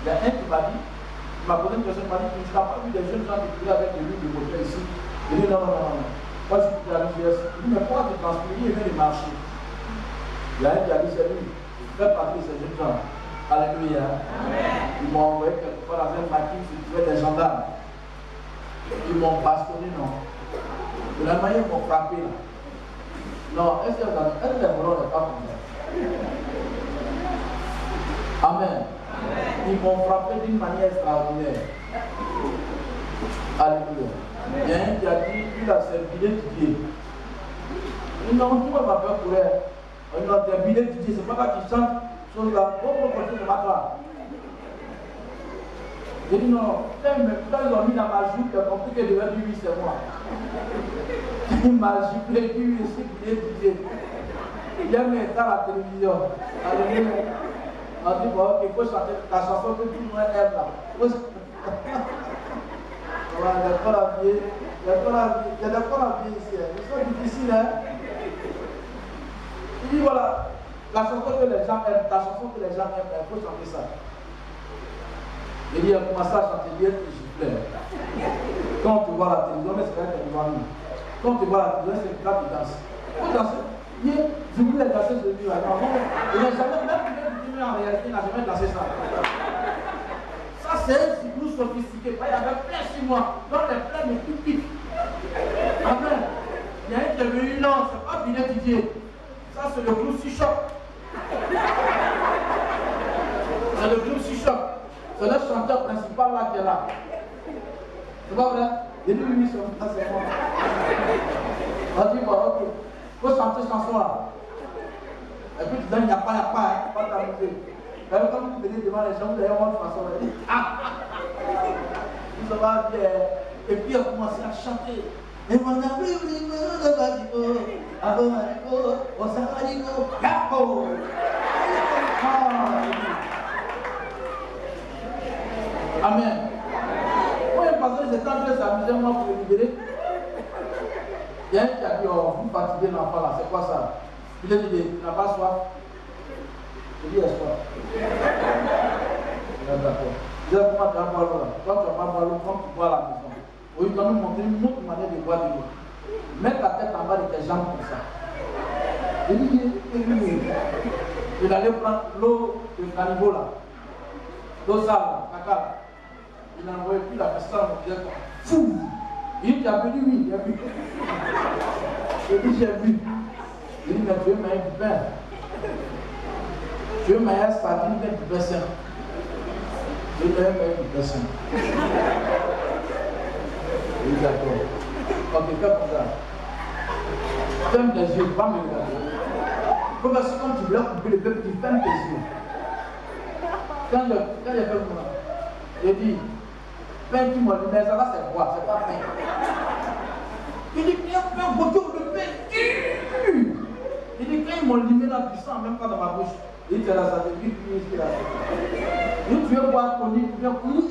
Il y a un qui m'a dit, il m'a posé une question, il m'a dit, tu n'as pas vu des jeunes gens qui couraient avec des huiles de moteur ici? Il dit, non, non, non, non. Moi, je suis à l'IGS. Il dit, mais pourquoi tu transpires? Il vient de marcher. Il y a un qui a dit, c'est lui. Il fait partie de ces jeunes gens. Alléluia. Amen. Ils m'ont envoyé quelque part dans un maquis, je trouvais des gendarmes. Ils m'ont bastonné, non. De la manière, ils m'ont frappé là. Non, est-ce que les voleurs n'est pas comme ça? Amen. Amen. Ils m'ont frappé d'une manière extraordinaire. Alléluia. Il y a un qui a dit, lui là, c'est Billet Didier. Il dit, non, tout le monde m'a peur pour elle. Il dit, non, c'est Billet Didier, c'est pas là qui chante. Chose là, pourquoi on continue de m'attraper? J'ai dit non, quand ils ont mis dans ma jupe, ils ont compris que devait dire oui, c'est moi. Il m'a giflé, puis oui, c'est qu'il est DJ. Il a mis ça à la télévision. Alléluia. On dit bon, ok, il faut chanter la chanson que tout le monde aime là. Voilà, les corps à pied, il y a des corps à pied ici. Ils sont difficiles, hein. Il dit voilà. La chanson que les gens aiment, la chanson que les gens aiment, il faut chanter ça. Il dit, il a commencé à chanter bien et je pleure. Quand tu vois la télévision, mais c'est vrai qu'elle doit nous. Quand tu vois la télévision, c'est là qui danse. Il faut danser. Je voulais danser ce livre. Il n'a jamais, même en réalité, il n'a jamais dansé ça. Ça, c'est un signe sophistiqué. Il y avait plein sur moi. Donc les plaies me piquent. Amen. Il y a un qui est venu, non, c'est pas Billet Didier. Ça, c'est le groupe Sichok. C'est le groupe Sichok. C'est le chanteur principal là qui est là. C'est pas vrai? Il dit oui, c'est moi. On dit bon, ok. faut chanter chanson là. Et puis tu dis, il n'y a pas, pas t'amuser. Quand vous venez devant les gens, vous avez une autre façon. Vous va bien. Et puis elle a commencé à chanter. Et mon ami, Amen. Oui, parce que j'étais en train de s'amuser moi pour le libérer. Il y a un qui a dit, oh, vous fatiguez l'enfant là, c'est quoi ça? Il a dit, il n'a pas soif. Je dis, est-ce soif? D'accord. Je dis, comment tu vas boire l'eau là? Quand tu vas pas boire l'eau, quand tu bois à la maison. Oui, tu vas nous montrer une autre manière de boire de l'eau. Mets ta tête en bas de tes jambes comme ça. Il dit, il allait prendre l'eau de caniveau là. L'eau sale, caca. Il n'a envoyé plus la personne, il a dit, fou! Il dit, tu as venu, oui, il a vu. Je dis, j'ai vu. Il dit, mais tu veux manger du pain. Tu veux manger sardine, du bessin. Je veux manger du bessin. Il dit, d'accord. Ok, fais comme ça. Ferme tes yeux, pas me regarder. Comme si quand tu voulais couper le peuple, tu fermes tes yeux. Quand il a fait comme ça, il dit, pain qui m'a dit, mais ça va, c'est quoi? C'est pas pain. Il dit, il y a un bouton de pain dur. Il dit, quand ils m'ont limé la puissance, même pas dans ma bouche. Il dit, tu as la santé, puis ici, là. Il dit, tu veux boire ton lit, tu veux courir.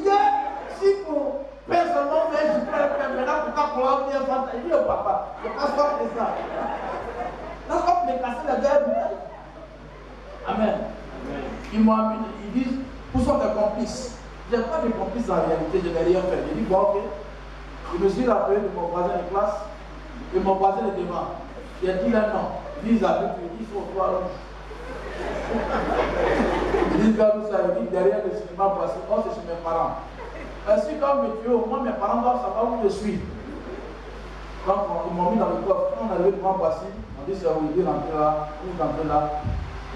Si pour personnellement, mais je prends le pain, maintenant, pour qu'on l'a bien fait, il dit, oh papa, je ne passe pas de ça. Là, on peut me casser la gueule. Amen. Ils m'ont amené, ils disent, où sont tes complices? Je n'ai pas de complices en réalité, je n'ai rien fait. Je dis, bon, ok. Je me suis rappelé de mon voisin de classe, et mon voisin de devant. Il a dit là, non. Il dit, ils sont trois rouges. Il dit, regarde où ça, il dit, derrière le cinéma, voici, oh, c'est chez mes parents. Si quand me tuer, au moins mes parents doivent savoir où je suis. Quand ils m'ont mis dans le coffre, quand on est arrivé devant Boissy, on dit, c'est où il dit, rentrez là, vous rentrez là,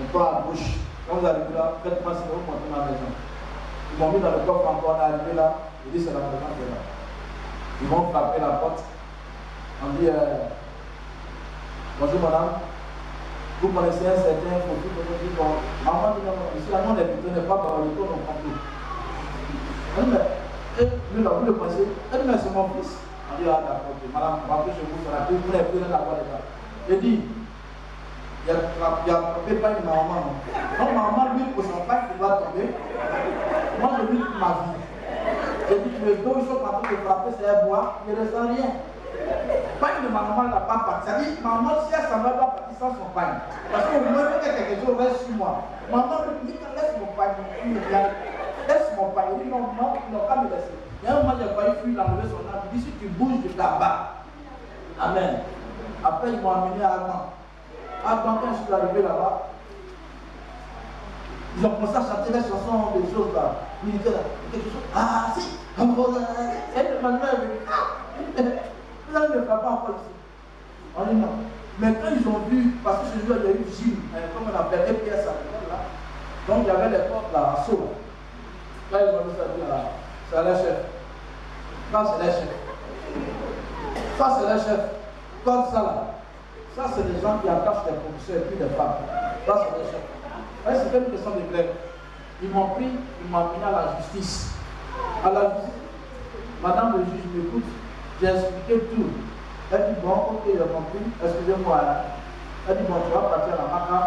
on part à gauche. Quand vous arrivez là, faites-moi sinon, vous montez ma maison. Ils m'ont mis dans le coffre encore, on est arrivé là, ils disent, c'est la maison qui est là. Ils vont frapper la porte. On dit, bonjour madame, vous connaissez un certain profil de votre vie. Maman dit, non, ici, là, non, les pitons n'est pas dans le tour, non, compris. Elle dit, mais, lui là, vous le connaissez? Elle dit, mais c'est mon fils. On dit, ah d'accord, madame, on va appeler chez vous, sur la vous n'avez plus rien à voir là. Il dit, il y a frappé pas une maman. Donc maman, lui, pour son père qui va tomber, moi je vis toute ma vie. J'ai dit, les deux choses en train de frapper, c'est un bois, il ne ressent rien. Pas une de ma maman n'a pas parti. Ça dit, maman, si elle s'en va pas partir sans son pain. Parce qu'au moins, il y a quelque chose reste sur moi. Maman me dit, laisse mon pain, laisse mon pain. Il dit, non, non, pas me laisser. Il y a un moment, j'ai failli fuir, l'enlever son âme. Il dit, si tu bouges de là-bas. Amen. Après, ils m'ont amené à Agman. Agman, quand je suis arrivé là-bas, ils ont commencé à chanter les chansons, des choses là. Militaires là. Quelque chose. Ah, si. Elle me là, il ne fera pas encore ici. On dit non. Mais quand ils ont vu, parce que ce jour, il y a eu Gilles, comme on appelle EPS à l'école là. Donc il y avait les portes là, à saut. Là, ils ont dit ça, c'est les chefs. Ça, c'est les chefs. Ça, c'est les chefs. Comme ça là. Ça, c'est les gens qui attachent des professeurs et puis des femmes. Ça, c'est les chefs. C'était une question de grève. Ils m'ont pris, ils m'ont amené à la justice. À la justice. Madame le juge m'écoute. J'ai expliqué tout. Elle dit, bon, ok, j'ai compris, excusez-moi. Elle dit, bon, tu vas partir à la maca.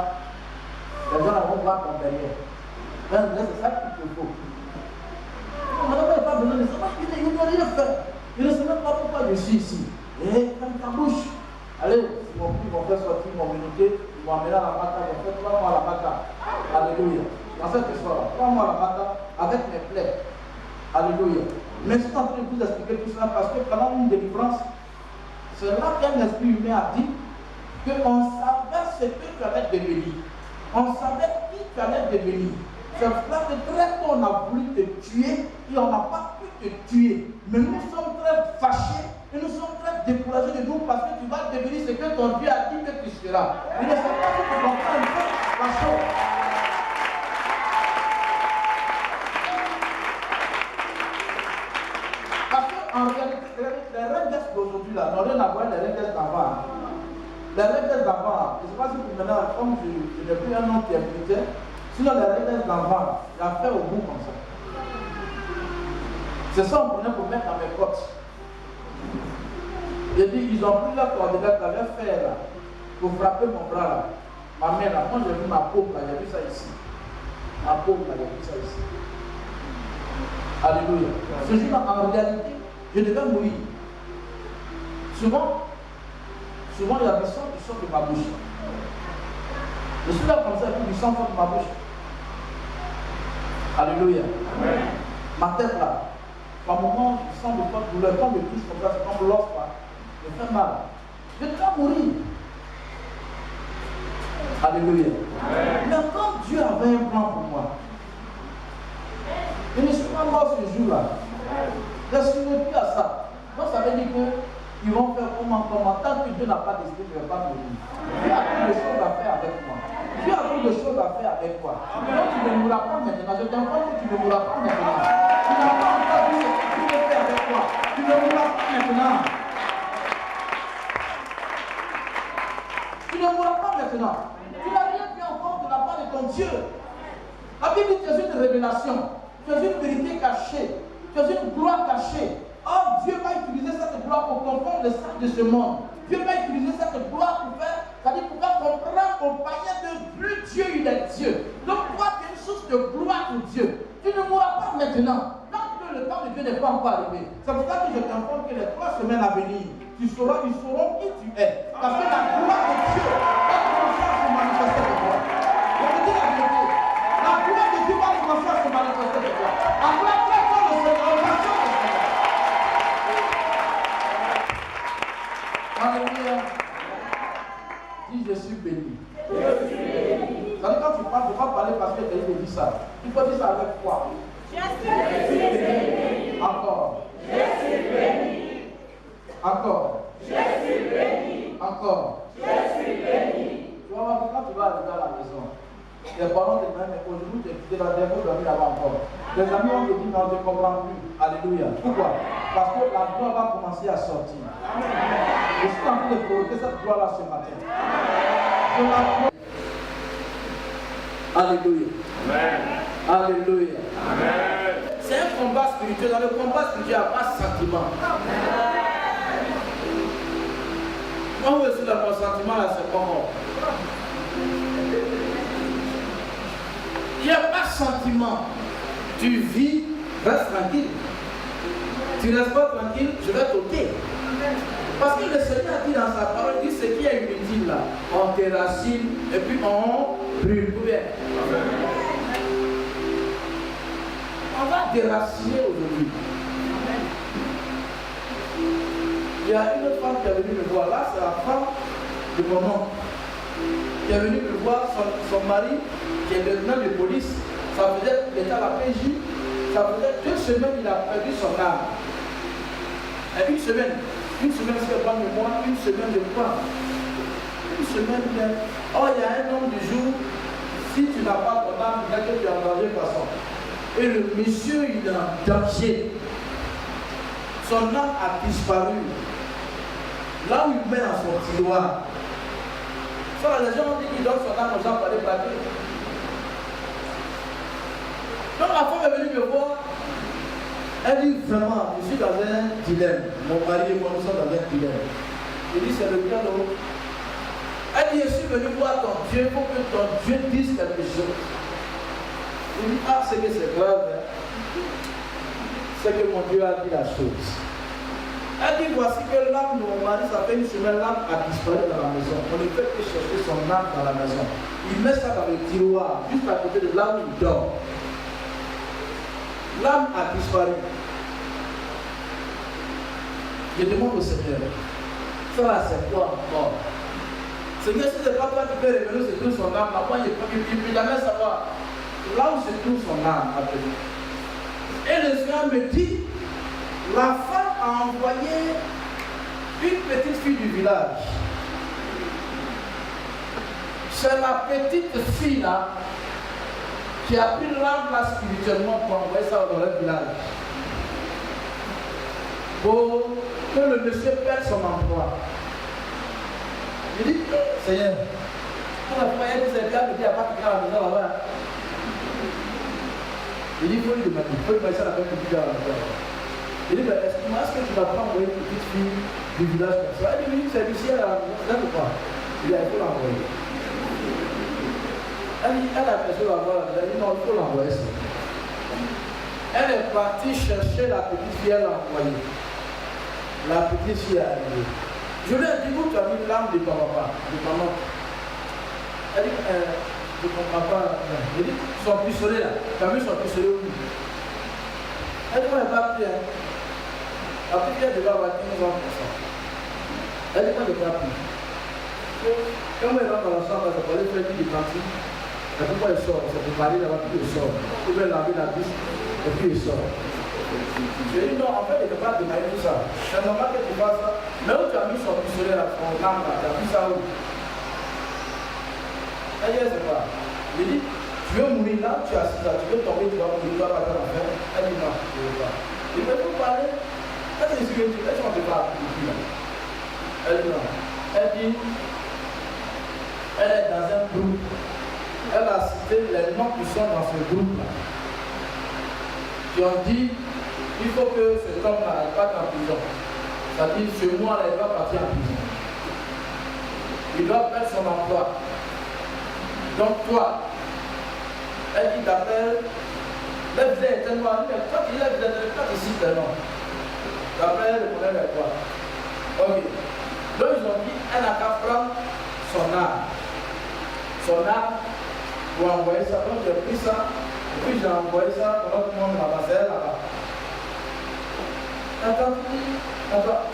Les gens vont voir ton derrière. Elle dit, c'est ça qu'il te faut. Madame n'a pas besoin de ça. Il ne doit rien faire. Il ne sait même pas pourquoi je suis ici. Et ferme ta bouche. Allez, ils m'ont pris, ils m'ont fait sortir, ils m'ont menuqué, ils m'ont amené à la maca, ils m'ont fait 3 mois à la maca. Alléluia. Dans cette histoire-là, 3 mois à la maca avec mes plaies. Alléluia. Mais je suis en train de vous expliquer tout cela parce que pendant une délivrance, c'est là qu'un esprit humain a dit qu'on savait ce que tu allais devenir. On savait qui tu allais devenir. C'est là que très tôt on a voulu te tuer et on n'a pas pu te tuer. Mais nous sommes très fâchés et nous sommes très découragés de nous parce que tu vas devenir ce que ton Dieu a dit que tu seras. Il ne sait pas si tu comprends un peu la chose. En réalité, les règles d'aujourd'hui là n'ont rien à voir avec les règles d'avant. les règles d'avant, je ne sais pas si vous maintenant, comme je n'ai plus un nom qui est militaire, sinon les règles d'avant, il a fait au bout comme ça. C'est ça qu'on prenait pour mettre dans mes côtes. J'ai dit, ils ont pris la coordonnée que j'avais fait là, pour frapper mon bras là. Ma main là, moi j'ai vu ma paume là, j'ai vu ça ici. Ma paume là, j'ai vu ça ici. Alléluia. Ce jour-là, en réalité, je devais mourir. Souvent, il y a du sang qui sort de ma bouche. Je suis là comme ça, et puis du sang sort de ma bouche. Alléluia. Amen. Ma tête là, par moment, je sens de forte douleur. Quand je touche comme ça, c'est comme l'os là. Je fais mal. Je dois mourir. Alléluia. Amen. Mais quand Dieu avait un plan pour moi, je ne suis pas mort ce jour-là. Je ne suis plus à ça. Donc ça veut dire qu'ils vont faire comment. Tant que Dieu n'a pas décidé, je ne vais pas mourir. Dieu a beaucoup de choses à faire avec moi. Dieu a beaucoup de choses à faire avec toi. Donc tu ne mourras pas maintenant. Je t'informe que tu ne mourras pas maintenant. Tu n'as pas encore vu ce que Dieu fait avec toi. Tu ne mourras pas maintenant. Tu ne mourras pas maintenant. Tu n'as rien fait encore de la part de ton Dieu. La Bible dit que tu as une révélation. Tu as une vérité cachée. Tu as une gloire cachée. Or, Dieu va utiliser cette gloire pour comprendre le sac de ce monde. Dieu va utiliser cette gloire pour faire, c'est-à-dire pour faire comprendre aux païens que plus Dieu, il est Dieu. Donc, toi, tu es une source de gloire pour Dieu. Tu ne mourras pas maintenant. Tant que le temps de Dieu n'est pas encore arrivé. C'est pour ça que je t'informe que les 3 semaines à venir, ils sauront qui tu es. Parce que la gloire de Dieu va commencer à se manifester de toi. Je te dis la vérité. La gloire de Dieu va commencer à se manifester de toi. Après, le Seigneur, alléluia. Dis je suis béni. C'est-à-dire quand tu parles, il ne faut pas parler parce que tu as dit ça. Il faut dire ça avec foi. Je suis béni. Encore. Je suis béni. Encore. Je suis béni. Encore. Je suis béni. Tu vas voir que quand tu vas arriver à la maison, les parents te disent, mais aujourd'hui tu es quitté la dernière fois dormir là-bas encore. Les amis ont dit non, je ne comprends plus. Alléluia. Pourquoi? Parce que la gloire va commencer à sortir. Je suis en train de provoquer cette gloire-là ce matin. Alléluia. Amen. Alléluia. Amen. C'est un combat spirituel. Dans le combat spirituel, il n'y a pas de sentiment. Quand vous êtes dans mon sentiment, là, c'est comment? Il n'y a pas de sentiment. Tu vis, reste tranquille. Tu ne restes pas tranquille, je vais t'ôter. Parce que le Seigneur a dit dans sa parole, il dit ce qui est inutile là, on déracine et puis on brûle. On va déraciner aujourd'hui. Il y a une autre femme qui est venue me voir. Là, c'est la femme de mon oncle qui est venue me voir. Son mari, qui est lieutenant de police, ça faisait, il était à la PJ, ça faisait 2 semaines il a perdu son âme. Et une semaine si elle prend de moi, une semaine de quoi? Une semaine bien. Oh, il y a un nombre de jours, si tu n'as pas ton âme, il y a que tu es en danger de façon. Et le monsieur, il est en danger. Son âme a disparu. Là où il met dans son tiroir. Ça, les gens ont dit qu'il donne son âme aux gens pour aller braquer. Donc la femme est venue me voir. Elle dit vraiment, je suis dans un dilemme. Mon mari et moi, nous sommes dans un dilemme. Je dis, c'est le cas de. Elle dit, je suis venu voir ton Dieu pour que ton Dieu dise quelque chose. Je dis, ah, c'est que c'est grave. Hein? C'est que mon Dieu a dit la chose. Elle dit, voici que l'âme de mon mari, ça fait une semaine, l'âme a disparu dans la maison. On ne peut que chercher son âme dans la maison. Il met ça dans le tiroir, juste à côté de là où il dort. L'âme a disparu. Je demande au Seigneur, ça c'est quoi encore? Seigneur, si c'est pas toi qui peux révéler où se trouve son âme, moi il ne peut jamais savoir là où se trouve son âme. Et le Seigneur me dit, la femme a envoyé une petite fille du village. C'est la petite fille là qui a pris l'âme là spirituellement pour envoyer ça dans le village. Pour que le monsieur perde son emploi. Il dit, Seigneur, on a prié que c'est bien, mais il n'y a pas quelqu'un à la maison là-bas. Il dit, il faut lui demander, il faut lui demander ça la même petite à la maison. Il dit, mais excuse-moi, est-ce que tu vas pas envoyer une petite fille du village comme ça? Elle dit, oui, c'est Lucie à la maison, c'est ou pas? Il dit, il faut l'envoyer. Elle dit, elle a besoin d'avoir, elle dit, non, il faut l'envoyer ça. Elle est partie chercher la petite fille, elle l'a envoyée. La petite fille est arrivée. Je lui ai dit, où tu as mis l'âme de ton papa, de ta maman? Elle dit, je ne comprends pas. Elle dit, son pistolet là, tu as mis son pistolet où? Elle dit, moi, elle va plus. La petite fille devait avoir 15 ans pour ça. Elle dit, moi, je ne vais pas plus. Quand elle rentre dans la chambre, elle va aller faire du parti. Et puis, quand elle sort, c'est pour parler là-bas, puis elle sort. Elle va laver la bouche, et puis elle sort. Je lui ai dit, non, en fait, il ne peut pas démarrer tout ça. C'est normal que tu fasses ça. Mais où tu as mis son pistolet là, son arme là, tu as mis ça où? Elle dit, elle ne sait pas. Je lui ai dit, tu veux mourir là, tu es assis là, tu veux tomber, tu vas mourir, tu vas pas faire l'enfer. Elle dit, non, je ne veux pas. Il me faut parler. Elle dit, est-ce qu'on ne peut pas appeler là? Elle dit, non. Elle dit, elle est dans un groupe. Elle a cité les noms qui sont dans ce groupe-là. Qui ont dit, il faut que cet homme-là parte en prison. C'est-à-dire, ce mois-là, il va partir en prison. Il doit perdre son emploi. Donc, toi, elle dit d'appel, le visa est tellement. Quand il est pas ici tellement. D'appel, le problème est quoi? Ok. Donc, ils ont dit, elle n'a qu'à prendre son arme. Son arme, pour envoyer ça. Donc, j'ai pris ça. Et puis j'ai envoyé ça pendant que tout le monde m'a passé là-bas. Attends,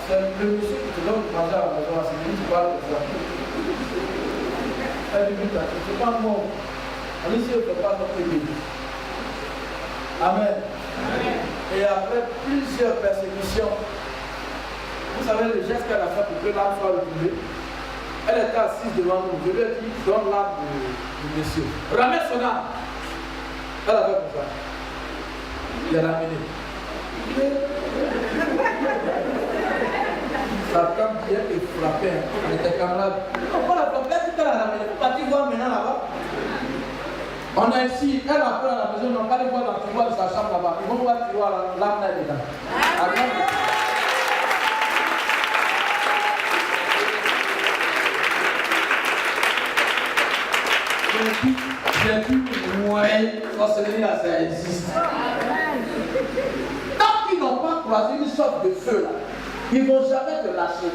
c'est le monsieur qui te donne de manger à la maison, c'est lui qui parle de ça. Elle dit, c'est pas moi. On dit, si on ne peut pas notre vie. Amen. Et après plusieurs persécutions, vous savez le geste qu'elle a fait pour que l'âme soit retrouvée. Elle était assise devant nous. Je lui ai dit, donne l'âme du monsieur. Ramène son âme. Elle a fait comme ça. Il a ramené. Satan vient et frappait. Elle était camarade. Pourquoi la frappée? Elle a ramené. Vous partez voir maintenant là-bas. On a ici, elle a pris à la maison, on va aller voir dans le tiroir de sa chambre là-bas. Ils vont voir le tiroir, l'âme là dedans. J'ai pu mourir, sorcellerie là, ça existe. Tant qu'ils n'ont pas croisé une sorte de feu là, ils ne vont jamais te lâcher.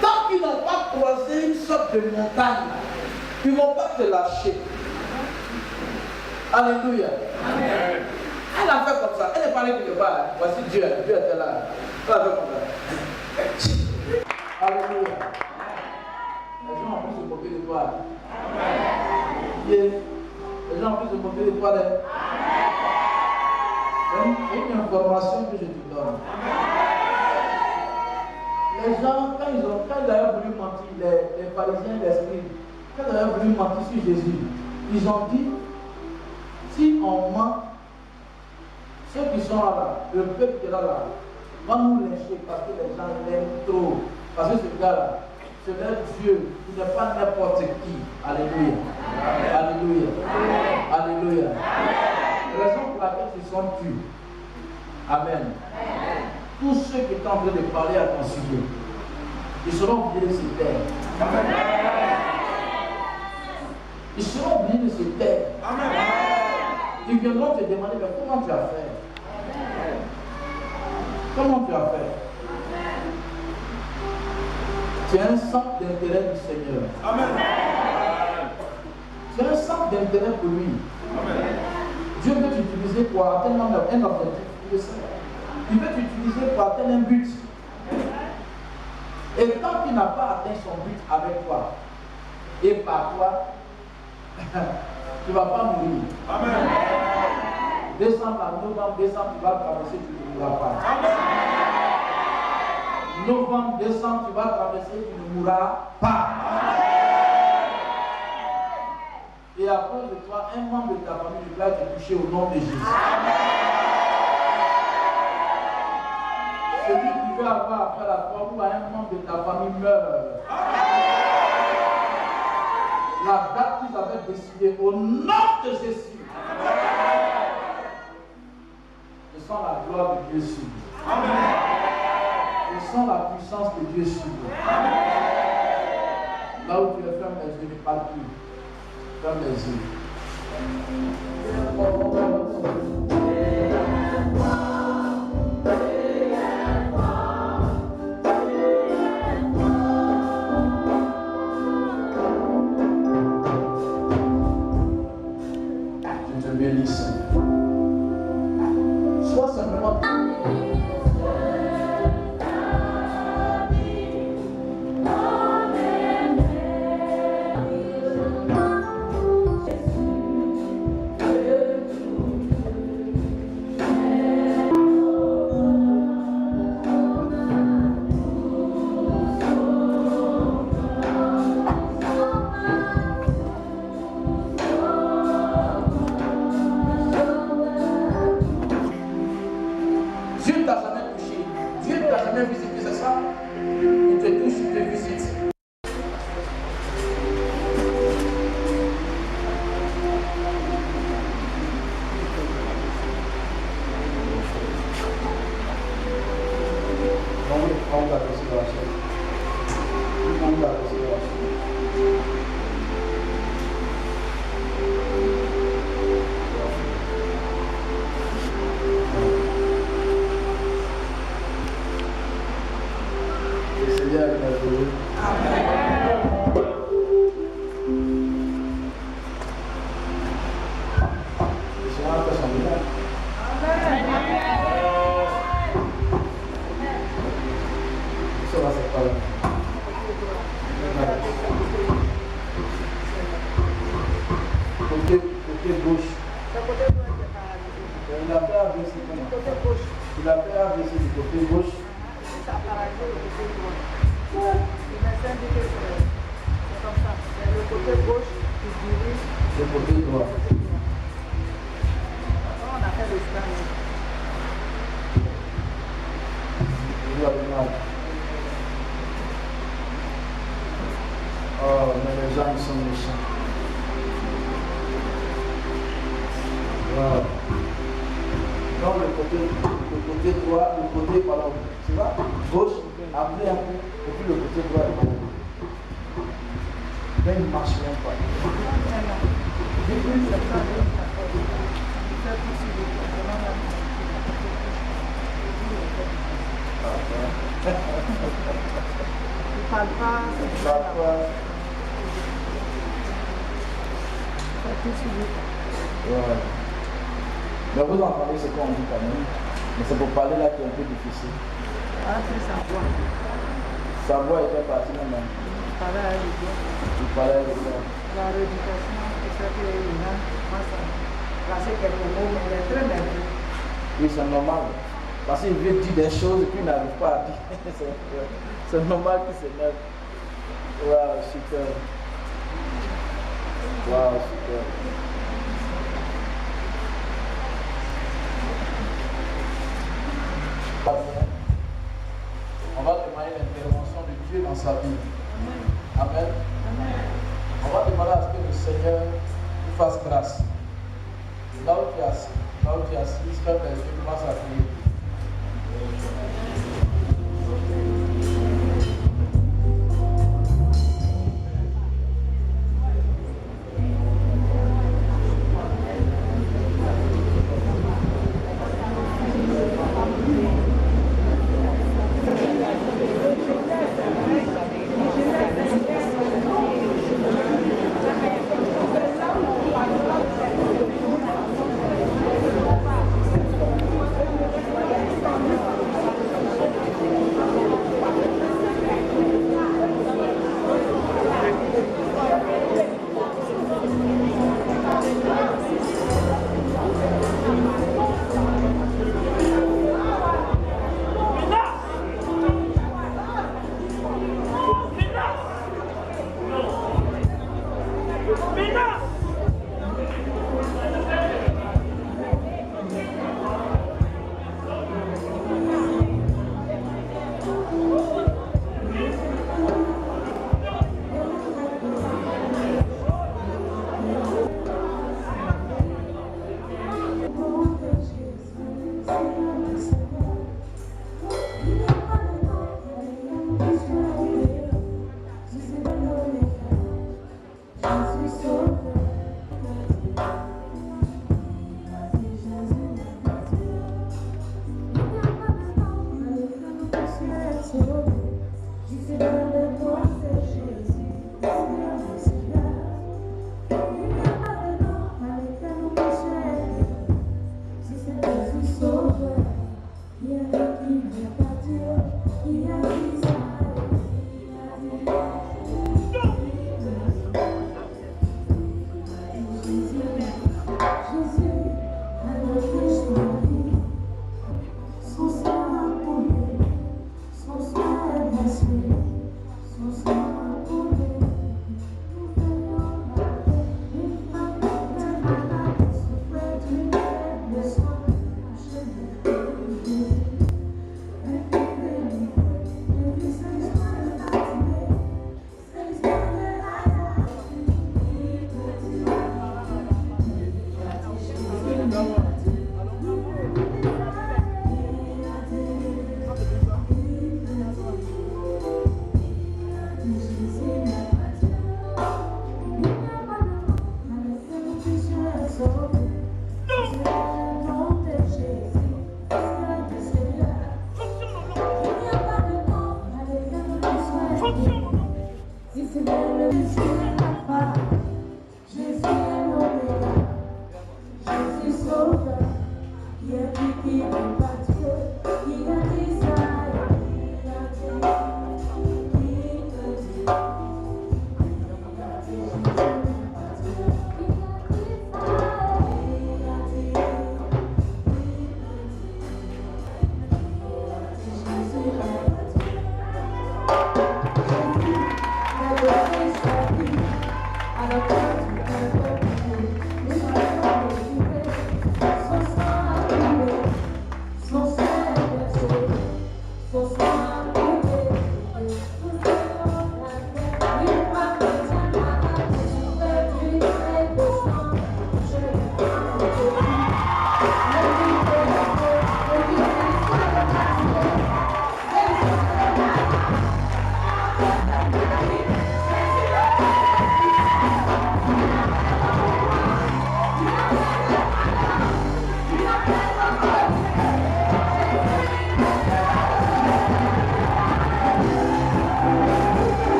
Tant qu'ils n'ont pas croisé une sorte de montagne, ils ne vont pas te lâcher. Alléluia. Amen. Elle a fait comme ça. Elle est parlée quelque part. Voici Dieu. Dieu était là. Elle a fait comme ça. Alléluia. Les gens ont pu se moquer de toi. Les gens ont pu se moquer de toi. C'est une information que je te donne. Les gens, quand ils avaient voulu mentir, les pharisiens, les scribes, quand ils avaient voulu mentir sur Jésus, ils ont dit, si on ment, ceux qui sont là, le peuple qui est là, va nous lyncher parce que les gens l'aiment trop. Parce que ce gars-là, c'est leur Dieu, il n'est pas n'importe qui. Alléluia. Alléluia. Alléluia. Raison pour laquelle ils sont tués. Amen. Tous ceux qui sont en train de parler à ton sujet, ils seront obligés de se taire. Amen. Ils seront obligés de se taire. Amen. Ils viendront te demander, mais comment tu as fait? Comment tu as fait? Tu es un centre d'intérêt du Seigneur. Amen. Tu es un centre d'intérêt pour lui. Amen. Dieu veut t'utiliser pour atteindre un objectif. Il veut t'utiliser pour atteindre un but. Et tant qu'il n'a pas atteint son but avec toi et par toi, tu ne vas pas mourir. Amen. Décembre à novembre, décembre, tu vas traverser, tu ne mourras pas. Amen. Novembre, décembre, tu vas traverser, tu ne mourras pas. Amen. Et à cause de toi, un membre de ta famille va te toucher au nom de Jésus. Amen. Celui qui veut avoir affaire à toi, ou à un membre de ta famille meurt. la date qu'ils avaient décidée au nom de Jésus. Je sens la gloire de Dieu sur vous. Je sens la puissance de Dieu sur vous. Là où tu es, ferme les yeux, ne parle plus. Ferme les yeux. Je te bénis. Sois simplement. Dieu ne t'a jamais touché. Dieu ne t'a jamais visité, c'est ça? Il te touche, il te visite. On va passer dans la chaîne. On va passer dans la chaîne. Le Seigneur est merveilleux. Le Seigneur a fait son miracle. Ça va, c'est pas là. Côté gauche. Il a fait AVC comment? Il a fait AVC du côté gauche. Ça paralysé le côté droit. Il m'a indiqué c'est comme ça. C'est le côté gauche qui dirige. Le côté droit. On a fait le scan. Il a du mal. Oh, mais les gens ils sont méchants. Wow. Donc le côté droit, le côté pardon, tu vois, gauche, après un peu, et puis le côté droit est malade. Là il ne marche même pas. Il parle pas. Ouais. Mais vous entendez ce qu'on dit quand même. Mais c'est pour parler là qui est un peu difficile. Ah, c'est sa voix. Sa voix était partie maintenant. Il parlait avec lui. Il parlait avec lui. La rééducation, c'est ça qu'il y a. Moi, ça placer quelques mots, mais il est très nerveux. Oui, c'est normal. Parce qu'il veut dire des choses et puis il n'arrive pas à dire. C'est normal qu'il s'énerve. Waouh, super. Waouh, super. On va demander l'intervention de Dieu dans sa vie. Amen. On va demander à ce que le Seigneur nous fasse grâce. Là où tu es assis, ferme les yeux, commence à prier.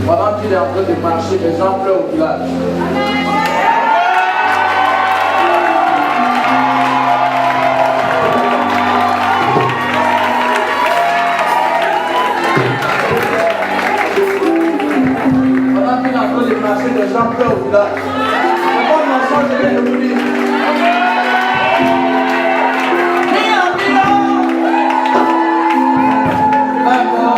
Pendant qu'il est en train de marcher, les gens pleurent au village. Pendant qu'il est en train de marcher, les gens pleurent au village. C'est bon mensonge, je viens de vous dire. D'accord.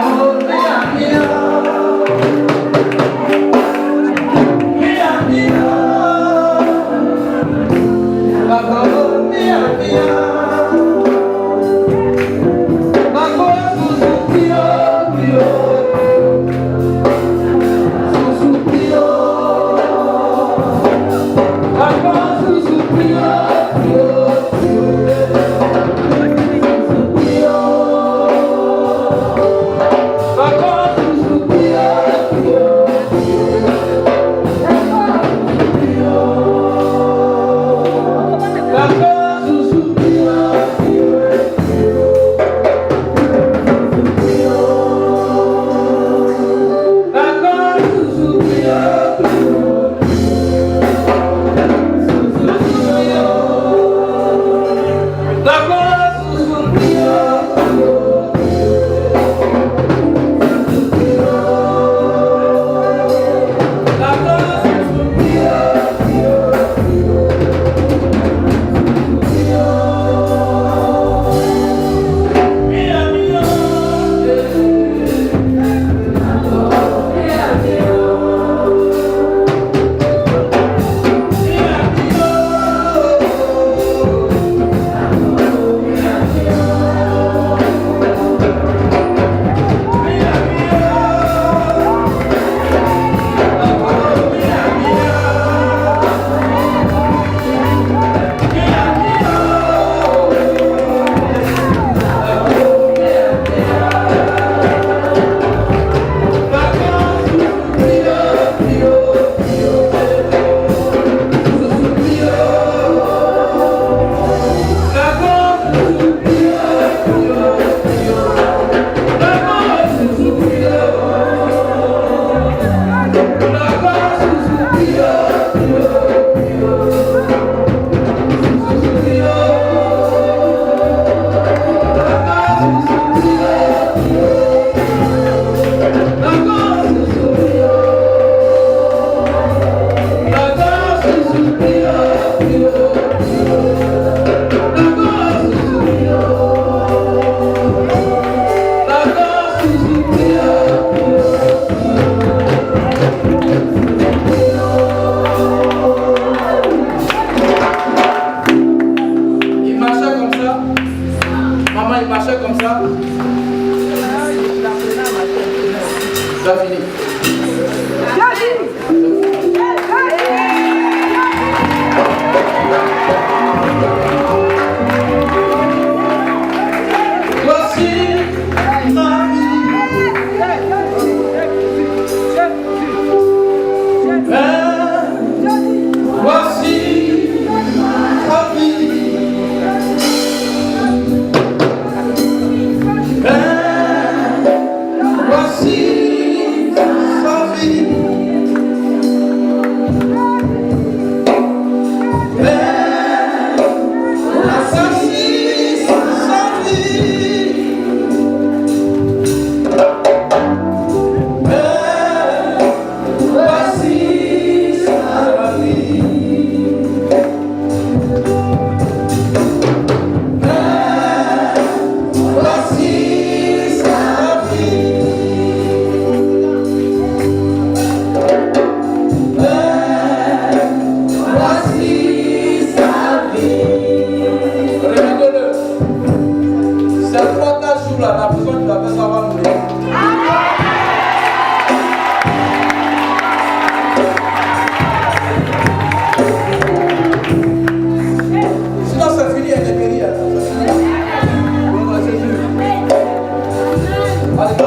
C'est fini. Voici ma vie. Voici ma vie. Voici sa vie. Allez,